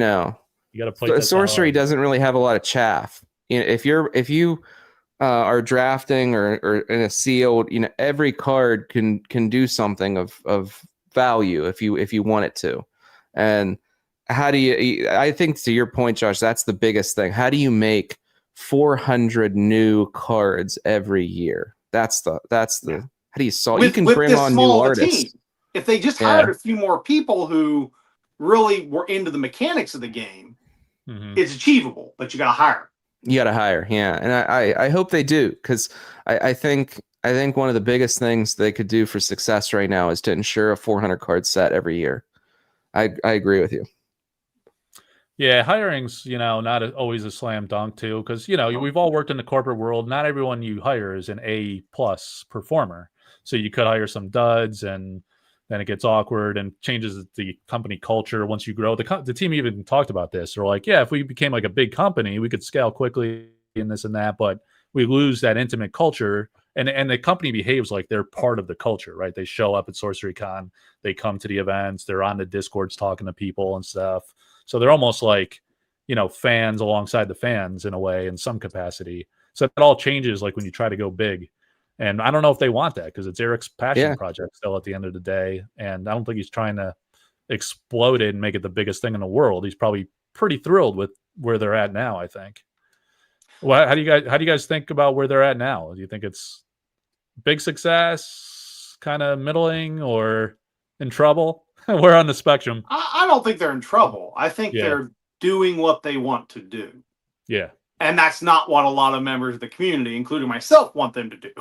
got to play. Sorcery doesn't really have a lot of chaff. If you are drafting or in a sealed, every card can do something of value if you want it to. And how do you? I think to your point, Josh, that's the biggest thing. How do you make 400 new cards every year? That's the. How do you solve? You can bring on new artists. If they just hired a few more people who really were into the mechanics of the game, It's achievable, but you got to hire. You got to hire, yeah, and I hope they do, because I think one of the biggest things they could do for success right now is to ensure a 400 card set every year. I agree with you. Yeah, hiring's, not always a slam dunk too, because we've all worked in the corporate world. Not everyone you hire is an A+ performer, so you could hire some duds, and then it gets awkward and changes the company culture once you grow. The team even talked about this. They're like, yeah, if we became like a big company, we could scale quickly and this and that, but we lose that intimate culture, and the company behaves like they're part of the culture, right? They show up at Sorcery Con, they come to the events, they're on the Discords talking to people and stuff. So they're almost like, fans alongside the fans in a way, in some capacity. So it all changes like when you try to go big. And I don't know if they want that, because it's Eric's passion project still at the end of the day. And I don't think he's trying to explode it and make it the biggest thing in the world. He's probably pretty thrilled with where they're at now, I think. Well, how do you guys think about where they're at now? Do you think it's big success, kind of middling, or in trouble? We're on the spectrum. I don't think they're in trouble. I think they're doing what they want to do. Yeah. And that's not what a lot of members of the community, including myself, want them to do.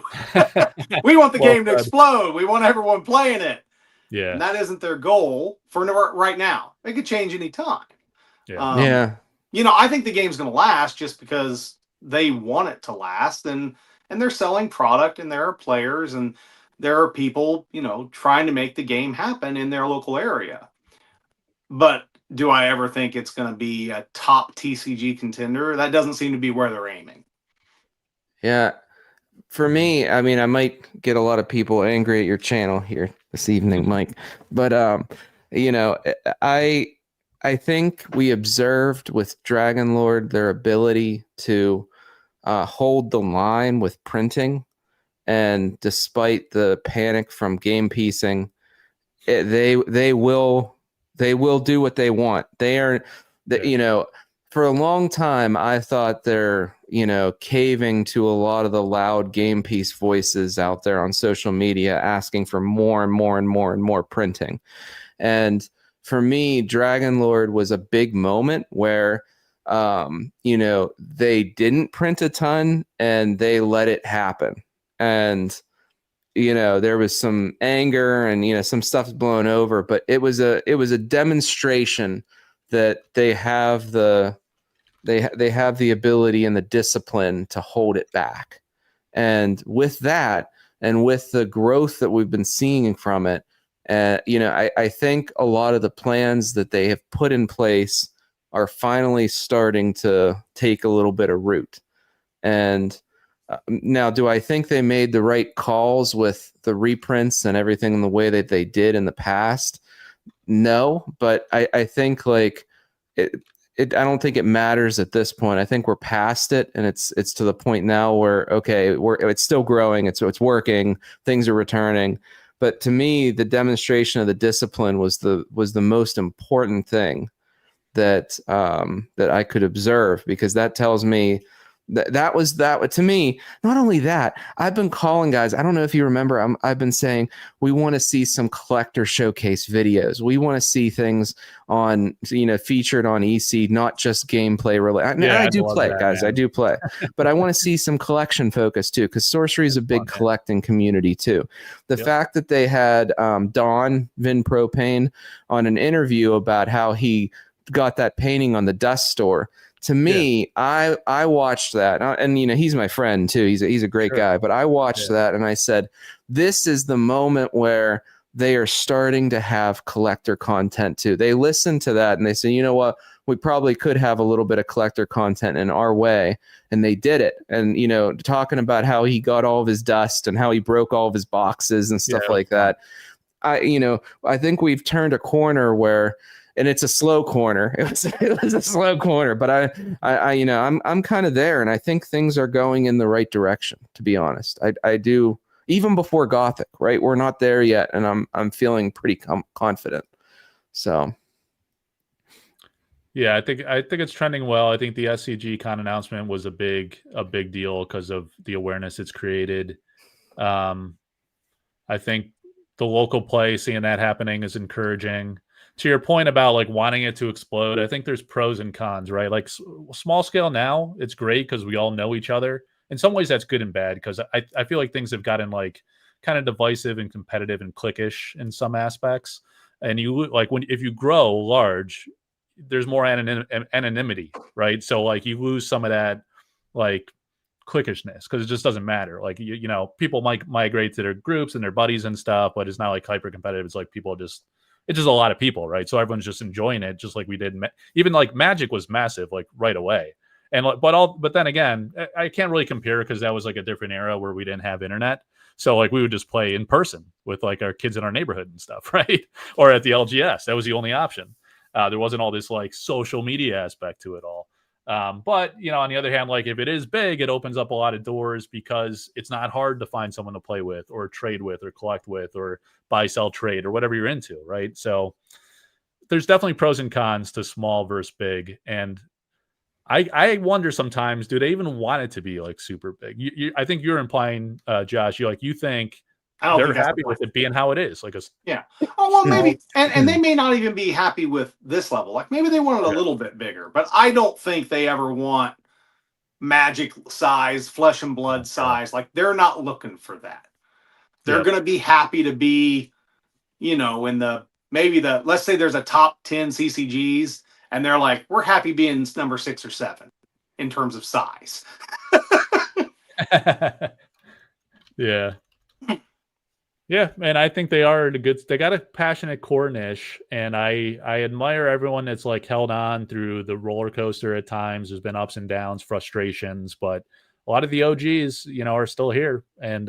We want the game to explode. We want everyone playing it. Yeah. And that isn't their goal for right now. It could change any time. Yeah. I think the game's going to last just because they want it to last. And they're selling product, and there are players, and there are people, trying to make the game happen in their local area. But do I ever think it's going to be a top TCG contender? That doesn't seem to be where they're aiming. Yeah. For me, I mean, I might get a lot of people angry at your channel here this evening, Mike. But, I think we observed with Dragon Lord their ability to hold the line with printing. And despite the panic from game piecing, they will do what they want. For a long time, I thought they're, caving to a lot of the loud game piece voices out there on social media, asking for more and more and more and more printing. And for me, Dragon Lord was a big moment where, they didn't print a ton and they let it happen. And, there was some anger and, some stuff's blown over, but it was a demonstration that they have the ability and the discipline to hold it back. And with that, and with the growth that we've been seeing from it, I think a lot of the plans that they have put in place are finally starting to take a little bit of root. And now, do I think they made the right calls with the reprints and everything in the way that they did in the past? No, but I think I don't think it matters at this point. I think we're past it, and it's to the point now where it's still growing, it's working, things are returning. But to me, the demonstration of the discipline was the most important thing that I could observe, because that tells me that was to me. Not only that, I've been calling guys. I don't know if you remember. I've been saying we want to see some collector showcase videos. We want to see things on featured on EC, not just gameplay related. I do play, guys. Man. I do play, but I want to see some collection focus too, because Sorcery is a big collecting community too. The fact that they had Don Vin Propane on an interview about how he got that painting on the Dust Store. To me, I watched that, and he's my friend too. He's a great guy, but I watched that and I said, this is the moment where they are starting to have collector content too. They listened to that and they said, you know what, we probably could have a little bit of collector content in our way, and they did it. And talking about how he got all of his dust and how he broke all of his boxes and stuff like that. I think we've turned a corner where. And it's a slow corner. It was a slow corner, but I'm kind of there, and I think things are going in the right direction. To be honest, I do. Even before Gothic, right? We're not there yet, and I'm feeling pretty confident. So, yeah, I think it's trending well. I think the SCG Con announcement was a big deal because of the awareness it's created. I think the local play, seeing that happening, is encouraging. to your point about like wanting it to explode, I think there's pros and cons, right? Like small scale now, it's great because we all know each other. In some ways, that's good and bad because I feel like things have gotten like kind of divisive and competitive and cliquish in some aspects. And you like if you grow large, there's more anonymity, right? So like you lose some of that like cliquishness because it just doesn't matter. Like you know, people might migrate to their groups and their buddies and stuff, but it's not like hyper competitive. It's like people just it's just a lot of people, right? So everyone's just enjoying it, just like we did. Even like Magic was massive, like right away. And but then again, I can't really compare because that was like a different era where we didn't have internet. So like we would just play in person with like our kids in our neighborhood and stuff, right? Or at the LGS, that was the only option. There wasn't all this like social media aspect to it all. But you know, on the other hand, like if it is big, it opens up a lot of doors because it's not hard to find someone to play with or trade with or collect with or buy, sell, trade or whatever you're into, right? So there's definitely pros and cons to small versus big. And I wonder sometimes, do they even want it to be like super big? I think you're implying, Josh, you think they're happy with it being how it is. Like yeah. Oh well, maybe, and they may not even be happy with this level. Like maybe they want it a little bit bigger, but I don't think they ever want Magic size, flesh and blood size. Like they're not looking for that. They're going to be happy to be, you know, in let's say there's a top 10 CCGs, and they're like, we're happy being number 6 or 7 in terms of size. Yeah. Yeah, and I think they are they got a passionate core niche, and I admire everyone that's like held on through the roller coaster at times. There's been ups and downs, frustrations, but a lot of the OGs, you know, are still here, and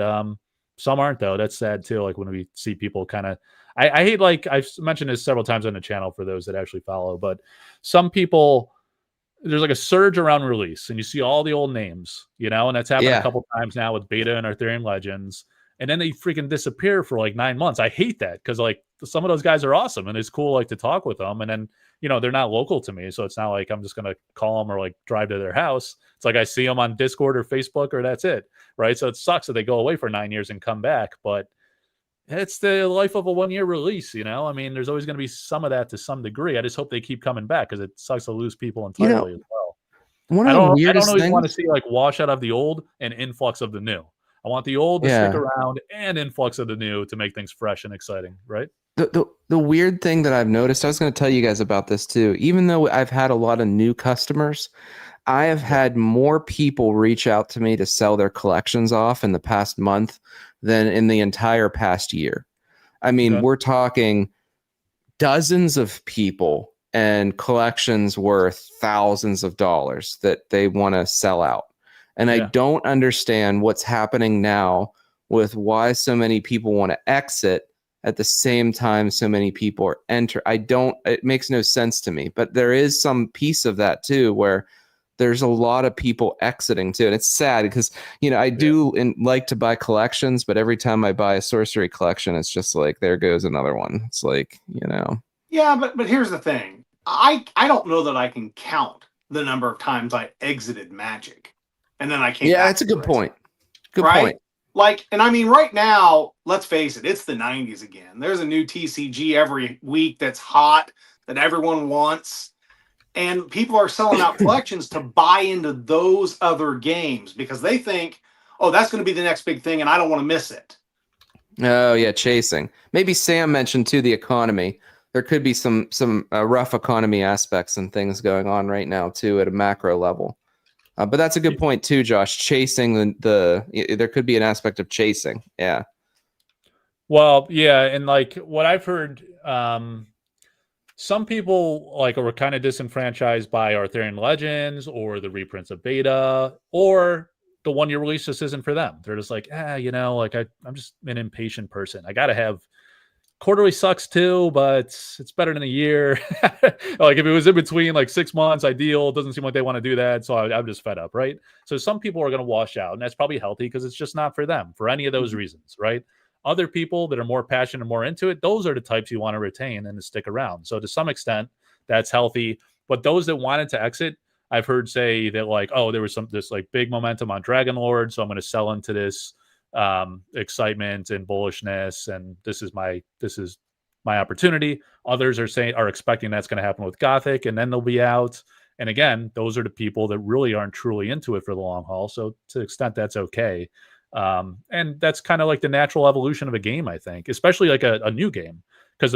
some aren't though. That's sad too. Like when we see people kind of, I hate, like I've mentioned this several times on the channel for those that actually follow, but some people, there's like a surge around release, and you see all the old names, you know, and that's happened a couple times now with Beta and Arthurian Legends. And then they freaking disappear for like 9 months. I hate that because like some of those guys are awesome and it's cool like to talk with them. And then, you know, they're not local to me. So it's not like I'm just going to call them or like drive to their house. It's like I see them on Discord or Facebook or that's it. Right. So it sucks that they go away for 9 years and come back. But it's the life of a 1 year release. You know, I mean, there's always going to be some of that to some degree. I just hope they keep coming back because it sucks to lose people entirely as well. I don't always want to see like wash out of the old and influx of the new. I want the old to stick around and influx of the new to make things fresh and exciting, right? The weird thing that I've noticed, I was going to tell you guys about this too. Even though I've had a lot of new customers, I have had more people reach out to me to sell their collections off in the past month than in the entire past year. I mean, we're talking dozens of people and collections worth thousands of dollars that they want to sell out. And I don't understand what's happening now with why so many people want to exit at the same time so many people are it makes no sense to me. But there is some piece of that too, where there's a lot of people exiting too. And it's sad because, you know, I do like to buy collections, but every time I buy a sorcery collection, it's just like, there goes another one. It's like, you know. Yeah, but here's the thing. I don't know that I can count the number of times I exited Magic. And then I came back. Yeah, that's a good point. Good point. Like, and I mean, right now, let's face it, it's the 90s again. There's a new TCG every week that's hot, that everyone wants. And people are selling out collections to buy into those other games because they think, oh, that's going to be the next big thing and I don't want to miss it. Oh, yeah, chasing. Maybe Sam mentioned, too, the economy. There could be some rough economy aspects and things going on right now, too, at a macro level. But that's a good point too, Josh. Chasing there could be an aspect of chasing. Yeah. Well, yeah, and like what I've heard, some people like were kind of disenfranchised by Arthurian Legends or the reprints of Beta, or the 1 year release just isn't for them. They're just like, you know, like I'm just an impatient person. I gotta have quarterly sucks too, but it's better than a year. Like if it was in between like 6 months, ideal. It doesn't seem like they want to do that. So I'm just fed up, right? So some people are going to wash out, and that's probably healthy because it's just not for them for any of those reasons, right? Other people that are more passionate and more into it, those are the types you want to retain and to stick around. So to some extent, that's healthy. But those that wanted to exit, I've heard say that like, oh, there was this like big momentum on Dragon Lord, so I'm going to sell into this excitement and bullishness, and this is my opportunity. Others are expecting that's going to happen with Gothic, and then they'll be out. And again, those are the people that really aren't truly into it for the long haul. So to the extent that's okay. And that's kind of like the natural evolution of a game, I think, especially like a new game. Because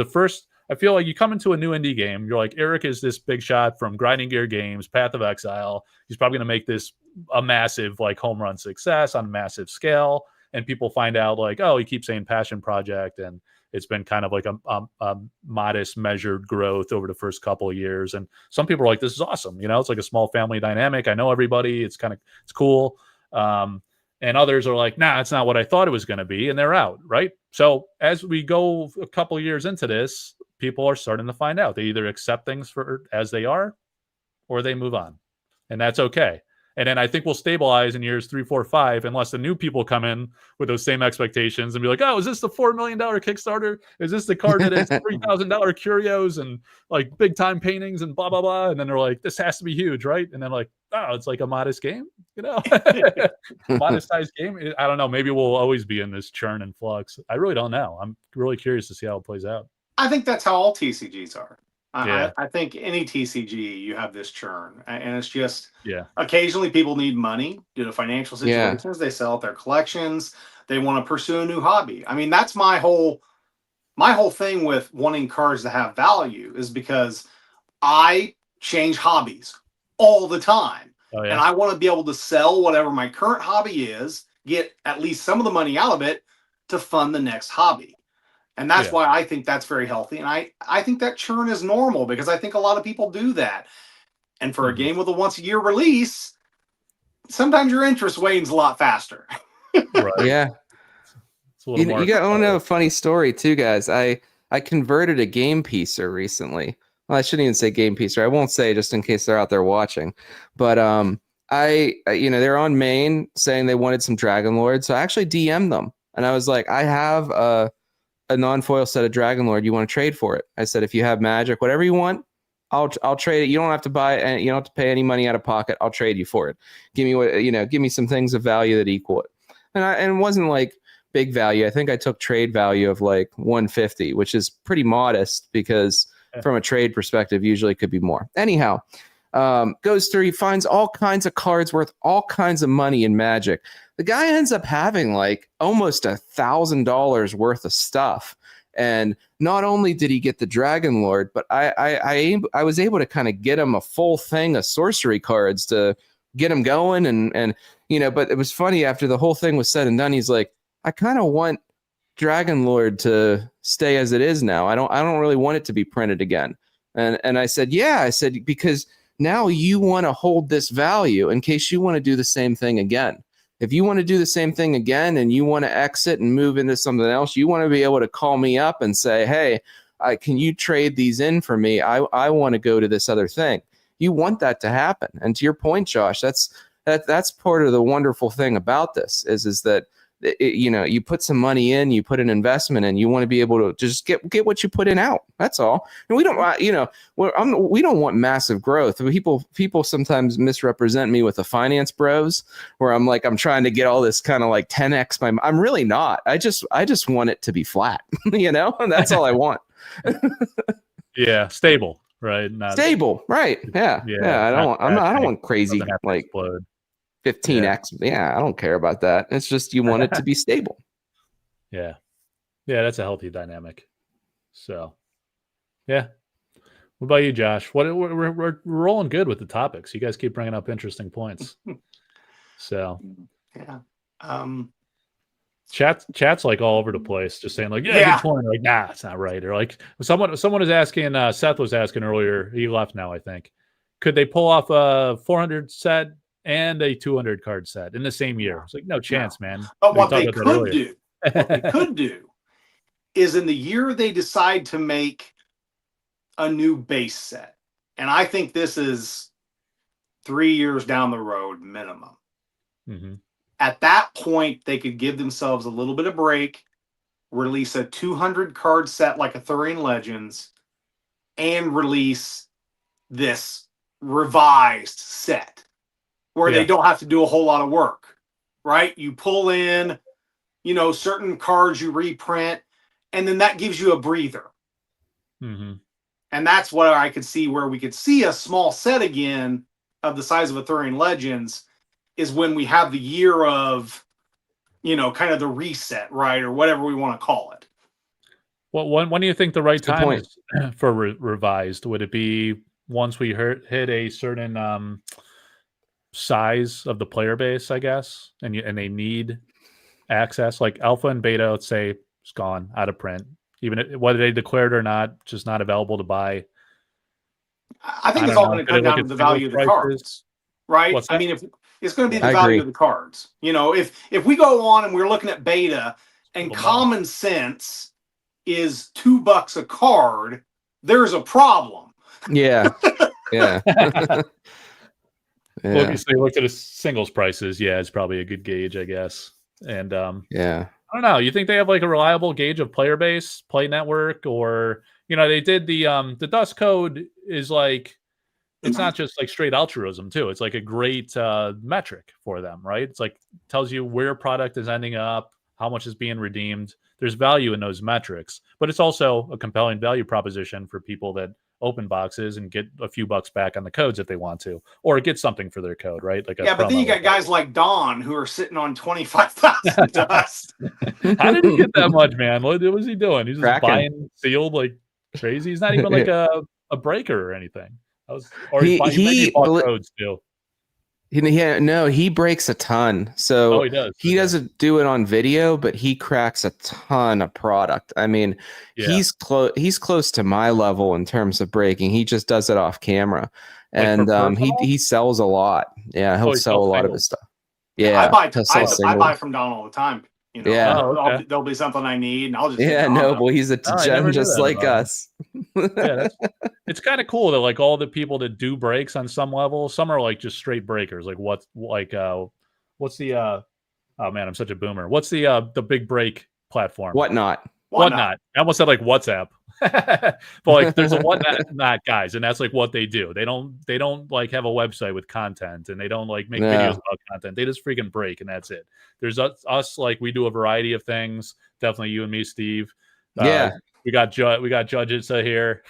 I feel like you come into a new indie game, you're like, Eric is this big shot from Grinding Gear Games, Path of Exile. He's probably going to make this a massive like home run success on a massive scale. And people find out like, oh, he keeps saying passion project, and it's been kind of like a modest measured growth over the first couple of years. And some people are like, this is awesome. It's like a small family dynamic. I know everybody. It's cool. And others are like, nah, it's not what I thought it was going to be. And they're out. Right. So as we go a couple of years into this, people are starting to find out. They either accept things for as they are, or they move on. And that's okay. And then I think we'll stabilize in years 3, 4, 5, unless the new people come in with those same expectations and be like, oh, is this the $4 million Kickstarter? Is this the card that is $3,000 Curios and like big time paintings and blah, blah, blah? And then they're like, this has to be huge, right? And then like, oh, it's like a modest game, modest sized game. I don't know. Maybe we'll always be in this churn and flux. I really don't know. I'm really curious to see how it plays out. I think that's how all TCGs are. Yeah. I think any TCG, you have this churn, and it's just Yeah. occasionally people need money due to financial situations. They sell out their collections. They want to pursue a new hobby. I mean, that's my whole thing with wanting cards to have value is because I change hobbies all the time. Oh, yeah. And I want to be able to sell whatever my current hobby is, get at least some of the money out of it to fund the next hobby. And that's why I think that's very healthy. And I think that churn is normal because I think a lot of people do that. And for a game with a once a year release, sometimes your interest wanes a lot faster. Right. Yeah. You got to know a funny story too, guys. I converted a game piecer recently. Well, I shouldn't even say game piecer. I won't say just in case they're out there watching. But they're on main saying they wanted some Dragon Lord. So I actually DM'd them. And I was like, I have a non-foil set of Dragon Lord. You want to trade for it? I said, if you have magic, whatever you want, I'll trade it. You don't have to buy it. You don't have to pay any money out of pocket. I'll trade you for it. Give me some things of value that equal it. And it wasn't like big value. I think I took trade value of like 150, which is pretty modest because from a trade perspective, usually it could be more. Anyhow, goes through, he finds all kinds of cards worth all kinds of money in Magic. The guy ends up having like almost $1,000 worth of stuff. And not only did he get the Dragon Lord, but I was able to kind of get him a full thing of sorcery cards to get him going. And but it was funny after the whole thing was said and done, he's like, I kind of want Dragon Lord to stay as it is now. I don't really want it to be printed again. And I said, because now you want to hold this value in case you want to do the same thing again. If you want to do the same thing again and you want to exit and move into something else, you want to be able to call me up and say, hey, can you trade these in for me? I want to go to this other thing. You want that to happen. And to your point, Josh, that's part of the wonderful thing about this is that you put some money in, you put an investment in, you want to be able to just get what you put in out. That's all. And we don't, we don't want massive growth. People sometimes misrepresent me with the finance bros, where I'm trying to get all this kind of like 10x. I'm really not. I just want it to be flat, and that's all I want. Yeah, stable, right? Not stable, right? Yeah. I don't want crazy like explode. 15x. Yeah, I don't care about that. It's just you want it to be stable. Yeah, that's a healthy dynamic. So, yeah. What about you, Josh? We're rolling good with the topics. You guys keep bringing up interesting points. So, yeah. Chat's like all over the place, just saying like, good point. Like, nah, it's not right. Or like someone was asking. Seth was asking earlier. He left now, I think. Could they pull off a 400 set and a 200 card set in the same year? It's like, no chance, man. But what they could do is in the year they decide to make a new base set, and I think this is 3 years down the road minimum. Mm-hmm. At that point, they could give themselves a little bit of break, release a 200 card set like Arthurian Legends, and release this revised set where they don't have to do a whole lot of work, right? You pull in, certain cards you reprint, and then that gives you a breather. Mm-hmm. And that's what I could see where we could see a small set again of the size of Arthurian Legends is when we have the year of, kind of the reset, right? Or whatever we want to call it. Well, when do you think the right Good time point. is for revised? Would it be once we hit a certain size of the player base, I guess, and they need access, like alpha and beta, let's say, it's gone out of print, whether they declared or not, just not available to buy. I think it's all going to come down to the value of the cards, right? I mean, if it's going to be the value of the cards, if we go on and we're looking at beta and common sense is $2 a card, there's a problem. Yeah. Yeah. Well, if you say look at the singles prices, it's probably a good gauge, I guess. And yeah, I don't know. You think they have like a reliable gauge of player base, play network, or they did the dust code is like, it's not just like straight altruism too. It's like a great metric for them, right? It's like tells you where product is ending up, how much is being redeemed. There's value in those metrics, but it's also a compelling value proposition for people that open boxes and get a few bucks back on the codes if they want to, or get something for their code, right? Like but then you got guys like Don who are sitting on 25,000 dust. How did he get that much, man? What was he doing? He's just buying sealed like crazy. He's not even like a breaker or anything. He bought codes too. He breaks a ton. So he does. He doesn't do it on video, but he cracks a ton of product. I mean, he's close to my level in terms of breaking. He just does it off camera, and he sells a lot. Yeah, he'll sell a lot of his stuff. Yeah, I buy from Don all the time. There'll be something I need, and I'll just Noble. He's a gem just like us. It's kind of cool that like all the people that do breaks on some level, some are like just straight breakers. Like what's the oh man, I'm such a boomer. What's the big break platform? Whatnot. I almost said like WhatsApp. But like there's a Whatnot guys, and that's like what they do. They don't like have a website with content, and they don't like make videos about content. They just freaking break, and that's it. There's us like we do a variety of things. Definitely you and me, Steve. We got Judges here,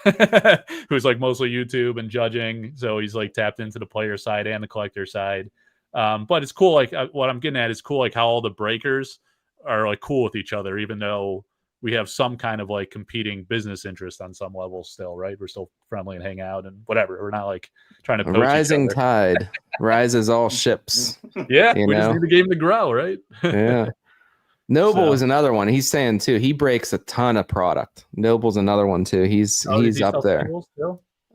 who's like mostly YouTube and judging. So he's like tapped into the player side and the collector side. But it's cool. Like what I'm getting at is cool. Like how all the breakers are like cool with each other, even though we have some kind of like competing business interest on some level still, right? We're still friendly and hang out and whatever. We're not like trying to poach rising tide rises all ships. Yeah, we just need the game to grow, right? Yeah. Noble is another one. He's saying too. He breaks a ton of product. Noble's another one too. He's up there.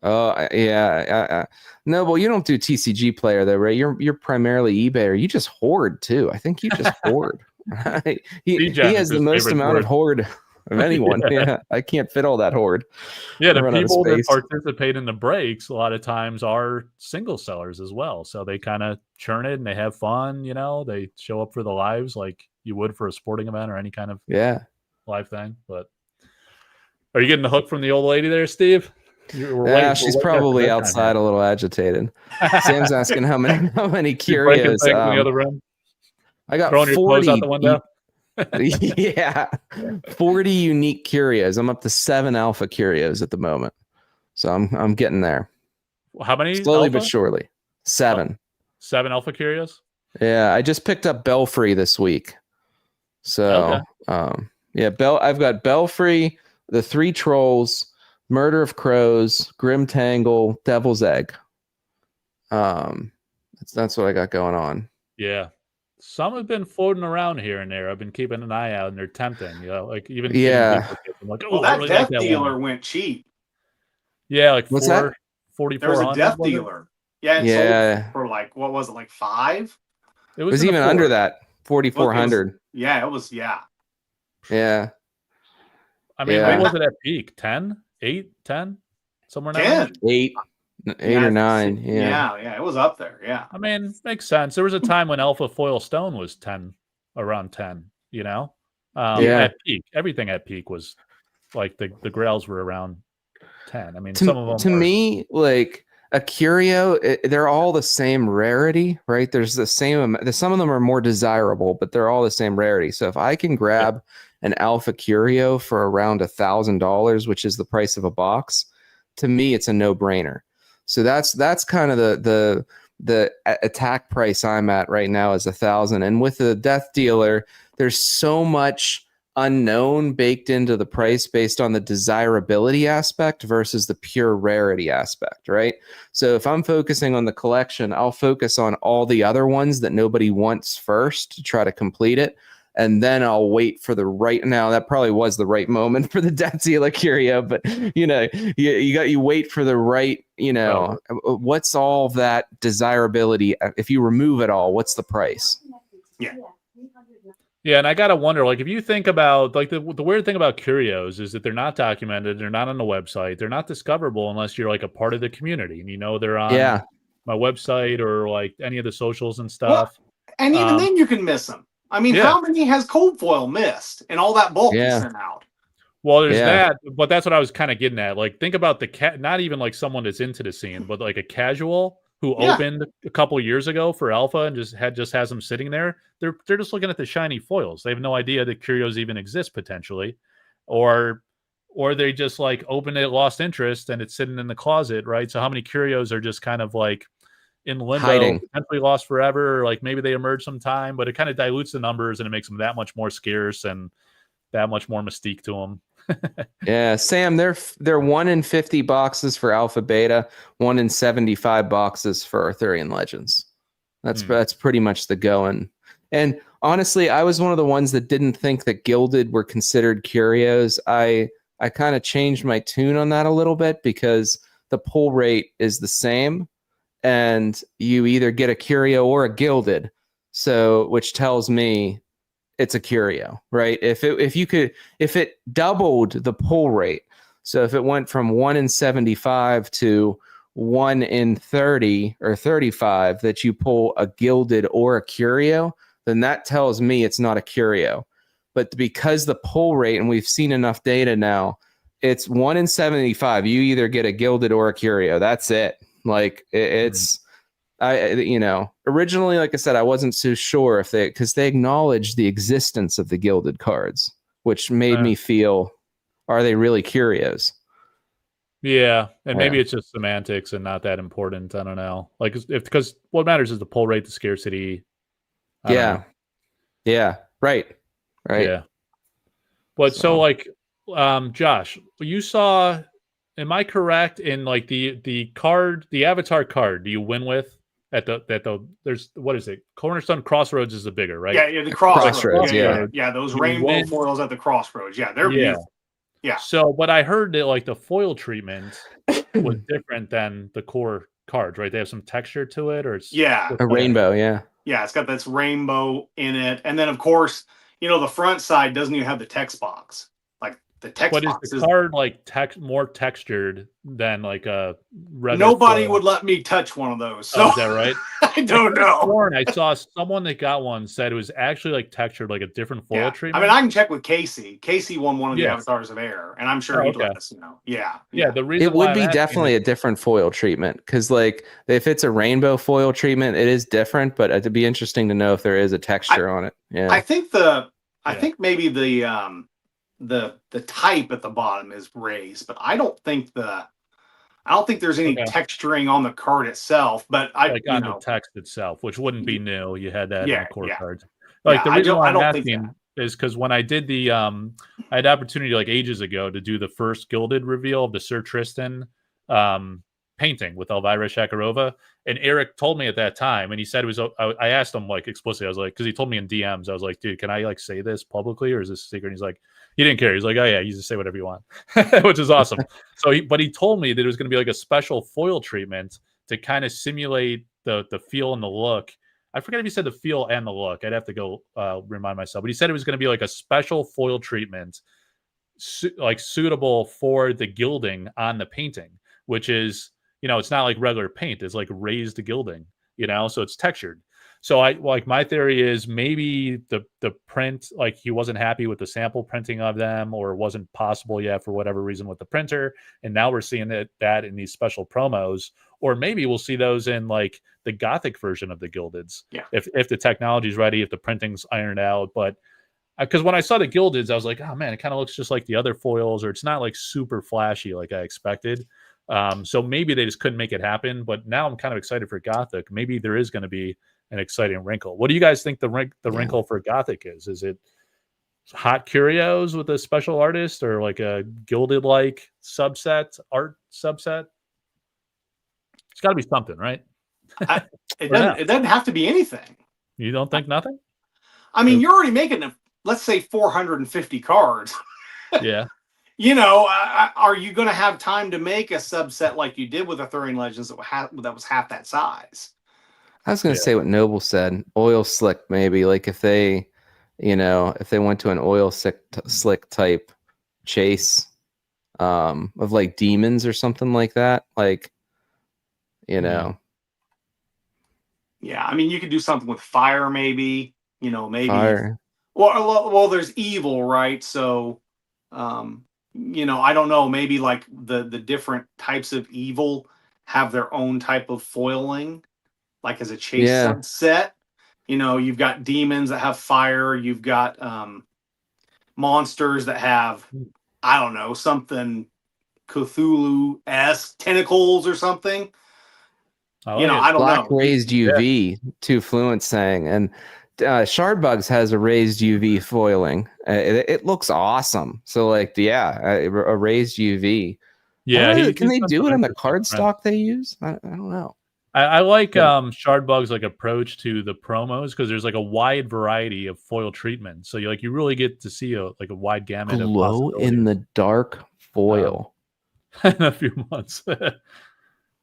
Oh yeah. Noble, you don't do TCG player though, right? You're primarily eBay, or you just hoard too. I think you just hoard. Right? He has the most amount of hoard of anyone. I can't fit all that hoard. Yeah, the people that participate in the breaks a lot of times are single sellers as well. So they kind of churn it and they have fun. They show up for the lives like you would for a sporting event or any kind of live thing. But are you getting the hook from the old lady there, Steve? She's probably outside a little agitated. Sam's asking how many Curios. In the other room. I got throwing 40 your out the window. 40 unique Curios. I'm up to 7 alpha Curios at the moment, so I'm getting there. How many? Slowly but surely. 7. 7 alpha Curios. Yeah, I just picked up Belfry this week. So I've got Belfry, the 3 Trolls, Murder of Crows, Grim Tangle, Devil's Egg. That's what I got going on. Yeah. Some have been floating around here and there. I've been keeping an eye out, and they're tempting. Like even I'm like, that really Death Dealer went cheap. Yeah, like what's that? 4,400. There was a Death Dealer. Yeah, sold for like what was it, like 5? It was even under that 4,400. Yeah, it was. Yeah. I mean, what was it at peak? 10, 8, 10, somewhere now. 8 or 9. Yeah, it was up there. Yeah, I mean, makes sense. There was a time when Alpha Foil Stone was 10, around 10. At peak, everything at peak was like the grails were around 10. I mean, some of them. To me, like a Curio, they're all the same rarity, right? There's the same. Some of them are more desirable, but they're all the same rarity. So if I can grab an alpha curio for around $1,000, which is the price of a box, to me it's a no-brainer. So that's kind of the attack price I'm at right now is 1,000. And with the Death Dealer, there's so much unknown baked into the price based on the desirability aspect versus the pure rarity aspect, right? So if I'm focusing on the collection, I'll focus on all the other ones that nobody wants first to try to complete it. And then I'll wait for the right. Now that probably was the right moment for the Death Dealer Curio, but you wait for the right. What's all that desirability? If you remove it all, what's the price? Yeah, and I gotta wonder, like, if you think about, like, the weird thing about Curios is that they're not documented, they're not on the website, they're not discoverable unless you're like a part of the community and they're on my website or like any of the socials and stuff. Well, and even then you can miss them. I mean, how many has Cold Foil missed and all that bulk you sent out? Well, there's that, but that's what I was kind of getting at. Like, think about not even like someone that's into the scene, but like a casual who opened a couple years ago for alpha and just has them sitting there. They're just looking at the shiny foils. They have no idea that Curios even exist potentially, or they just like opened it, lost interest, and it's sitting in the closet, right? So how many Curios are just kind of like in limbo, hiding, potentially lost forever, or like maybe they emerge sometime, but it kind of dilutes the numbers and it makes them that much more scarce and that much more mystique to them. Yeah, Sam, they're 1 in 50 boxes for Alpha Beta, 1 in 75 boxes for Arthurian Legends. That's pretty much the going. And honestly, I was one of the ones that didn't think that gilded were considered curios. I kind of changed my tune on that a little bit because the pull rate is the same, and you either get a curio or a gilded. So, which tells me it's a curio, right? If it doubled the pull rate, so if it went from 1 in 75 to 1 in 30 or 35, that you pull a gilded or a curio, then that tells me it's not a curio. But because the pull rate, and we've seen enough data now, it's 1 in 75. You either get a gilded or a curio. That's it. Like it's. Originally, like I said, I wasn't so sure because they acknowledged the existence of the gilded cards, which made me feel, are they really curios? Yeah, and maybe it's just semantics and not that important. I don't know. Like, because what matters is the pull rate, the scarcity. Yeah, right. Yeah, but so like, Josh, you saw. Am I correct in like the card, the avatar card? Do you win with? There's what is it? Cornerstone Crossroads is the bigger, right? Yeah, the Crossroads. Yeah, those rainbow foils at the Crossroads. Yeah, they're beautiful. Yeah. So, but I heard that like the foil treatment was different than the core cards, right? They have some texture to it, or it's a rainbow. Yeah, it's got this rainbow in it, and then of course, the front side doesn't even have the text box. The text box is the card like more textured than like a nobody would let me touch one of those. So is that right? I don't know. I saw someone that got one said it was actually like textured like a different foil treatment. I mean, I can check with Casey. Casey won one of the Avatars of Air, and I'm sure he'd let us know. Yeah. The reason it would be definitely a different foil treatment, because like if it's a rainbow foil treatment, it is different, but it'd be interesting to know if there is a texture on it. Yeah. I think maybe the type at the bottom is raised, but I don't think there's any texturing on the card itself. But on the text itself, which wouldn't be new. You had that in the core cards. Like the reason why I'm asking is because when I did I had the opportunity like ages ago to do the first gilded reveal of the Sir Tristan painting with Elvira Shakarova, and Eric told me at that time, and he said it was. I asked him like explicitly. I was like, because he told me in DMs, I was like, dude, can I like say this publicly or is this a secret? And he's like, he didn't care. He's like, oh yeah, you just say whatever you want, which is awesome. So, but he told me that it was going to be like a special foil treatment to kind of simulate the feel and the look. I forget if he said the feel and the look. I'd have to go remind myself. But he said it was going to be like a special foil treatment, like suitable for the gilding on the painting, which is, it's not like regular paint. It's like raised gilding, so it's textured. So my theory is maybe the print, like he wasn't happy with the sample printing of them, or it wasn't possible yet for whatever reason with the printer. And now we're seeing that in these special promos, or maybe we'll see those in like the Gothic version of the gildeds. Yeah. If the technology's ready, if the printing's ironed out. But because when I saw the Gildeds, I was like, oh man, it kind of looks just like the other foils, or it's not like super flashy like I expected. So maybe they just couldn't make it happen. But now I'm kind of excited for Gothic. Maybe there is going to be an exciting wrinkle. What do you guys think the wrinkle for Gothic is? Is it hot Curios with a special artist, or like a gilded like art subset? It's got to be something, right? It doesn't have to be anything. You don't think nothing? I mean, you're already making, let's say, 450 cards. Yeah. You know, are you going to have time to make a subset like you did with Arthurian Legends that was half that size? I was going to say what Noble said. Oil slick, maybe. Like if they, if they went to an oil slick type chase of like demons or something like that, like, Yeah, I mean, you could do something with fire, maybe. Maybe. Fire. Well, there's evil, right? So, I don't know. Maybe like the different types of evil have their own type of foiling, like as a chase subset. You've got demons that have fire. You've got monsters that have, I don't know, something Cthulhu-esque tentacles or something. I don't know. Black raised UV, Too Fluent saying, and Shardbugs has a raised UV foiling. It looks awesome. So like, a raised UV. Yeah, can they do it on the cardstock they use? I don't know. I like Shardbug's like approach to the promos, because there's like a wide variety of foil treatment. So you really get to see a wide gamut of glow in the dark foil in a few months.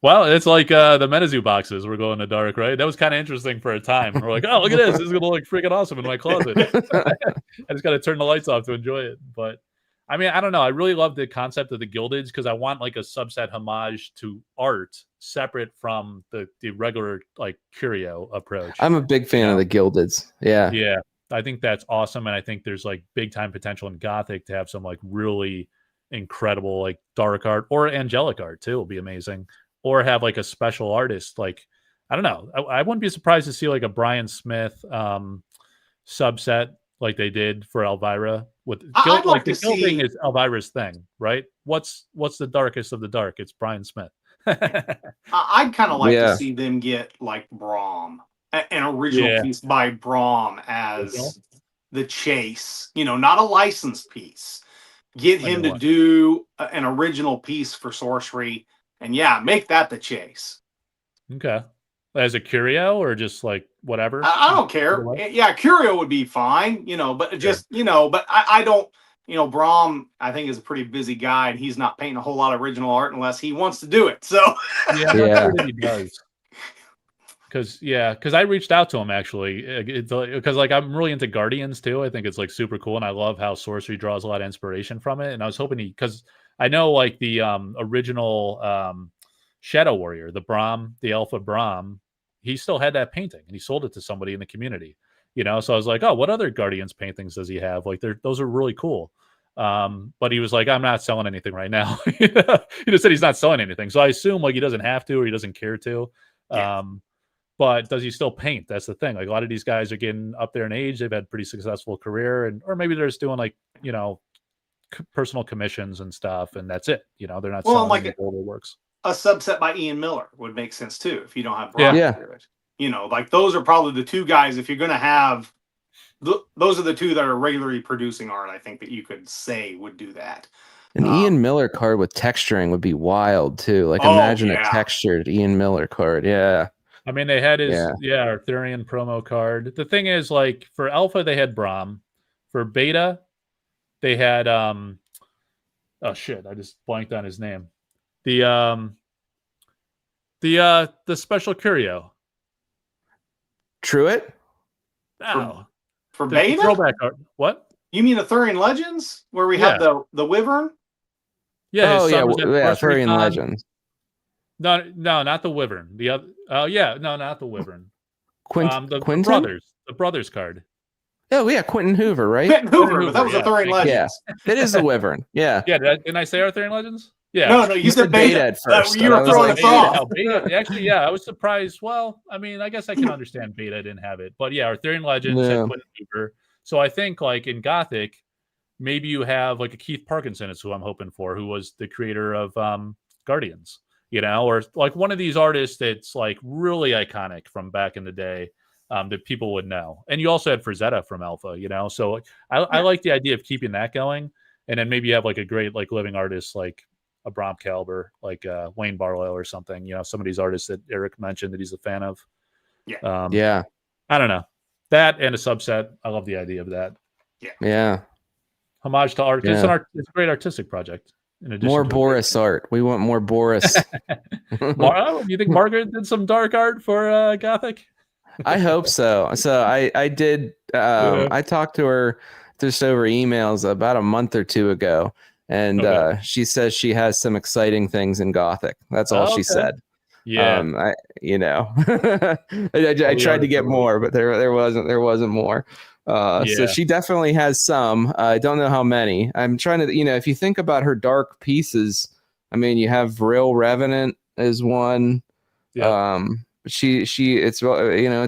Well, it's like the Metazu boxes were going to dark, right? That was kind of interesting for a time. We're like, oh, look at this. This is going to look freaking awesome in my closet. I just got to turn the lights off to enjoy it. But, I mean, I don't know. I really love the concept of the Gildeds, because I want like a subset homage to art separate from the regular like Curio approach. I'm a big fan of the Gildeds. Yeah. Yeah. I think that's awesome. And I think there's like big time potential in Gothic to have some like really incredible like dark art, or angelic art too. Will be amazing. Or have like a special artist, like, I don't know. I wouldn't be surprised to see like a Brian Smith subset like they did for Elvira. With like the gilding is Elvira's thing, right? What's the darkest of the dark? It's Brian Smith. I'd kind of like to see them get like Brahm, an original piece by Brahm as the chase. Not a licensed piece. Get him to do an original piece for Sorcery. And make that the chase. Okay. As a Curio, or just like whatever? I don't care. Yeah, Curio would be fine, but just, but I don't, Brahm, I think, is a pretty busy guy, and he's not painting a whole lot of original art unless he wants to do it. So, yeah. He does. Because I reached out to him actually, because like I'm really into Guardians too. I think it's like super cool, and I love how Sorcery draws a lot of inspiration from it. And I was hoping because I know like the original Shadow Warrior, the Alpha Brahm, he still had that painting, and he sold it to somebody in the community. So I was like, oh, what other Guardians paintings does he have? Like, those are really cool. But he was like, I'm not selling anything right now. He just said he's not selling anything. So I assume like he doesn't have to, or he doesn't care to. But does he still paint? That's the thing. Like, a lot of these guys are getting up there in age. They've had pretty successful career, or maybe they're just doing like, personal commissions and stuff, and that's it. They're not selling like older works. A subset by Ian Miller would make sense too, if you don't have Brahm to it. Like those are probably the two guys, if you're going to have, those are the two that are regularly producing art, I think, that you could say would do that. An Ian Miller card with texturing would be wild too. Like, imagine a textured Ian Miller card. Yeah. I mean, they had his Arthurian promo card. The thing is, like, for Alpha, they had Brahm. For Beta, they had oh shit, I just blanked on his name. The special Curio. Truett? No. For Beta? Throwback art. What? You mean Arthurian Legends? Where we have the Wyvern? Yeah. Arthurian Legends. No, not the Wyvern. The other. Oh yeah, no, not the Wyvern. Quentin? The brothers card. Oh yeah, Quentin Hoover, right? Quentin Hoover, but that was Arthurian Legends. Yeah, it is the Wyvern. Yeah. Yeah. Didn't I say Arthurian Legends? Yeah. No, you said Beta at first. You were throwing us off. Actually, I was surprised. Well, I mean, I guess I can understand Beta didn't have it, but yeah, Arthurian Legends had Quentin Hoover. So I think like in Gothic, maybe you have like a Keith Parkinson is who I'm hoping for, who was the creator of Guardians, or like one of these artists that's like really iconic from back in the day that people would know. And you also had Frazetta from Alpha, so I like the idea of keeping that going. And then maybe you have like a great like living artist like a Brom Kalber, like Wayne Barlow or something, some of these artists that Eric mentioned that he's a fan of. Yeah. I don't know. That and a subset. I love the idea of that. Yeah. Homage to art. It's a great artistic project. In addition more to Boris art. We want more Boris. You think Margaret did some dark art for Gothic? I hope so. So I did. I talked to her just over emails about a month or two ago, and she says she has some exciting things in Gothic. That's all she said. Yeah. I tried to get more, but there wasn't more. So she definitely has some. I don't know how many. I'm trying to, if you think about her dark pieces, I mean, you have Real Revenant as one. Yeah. It's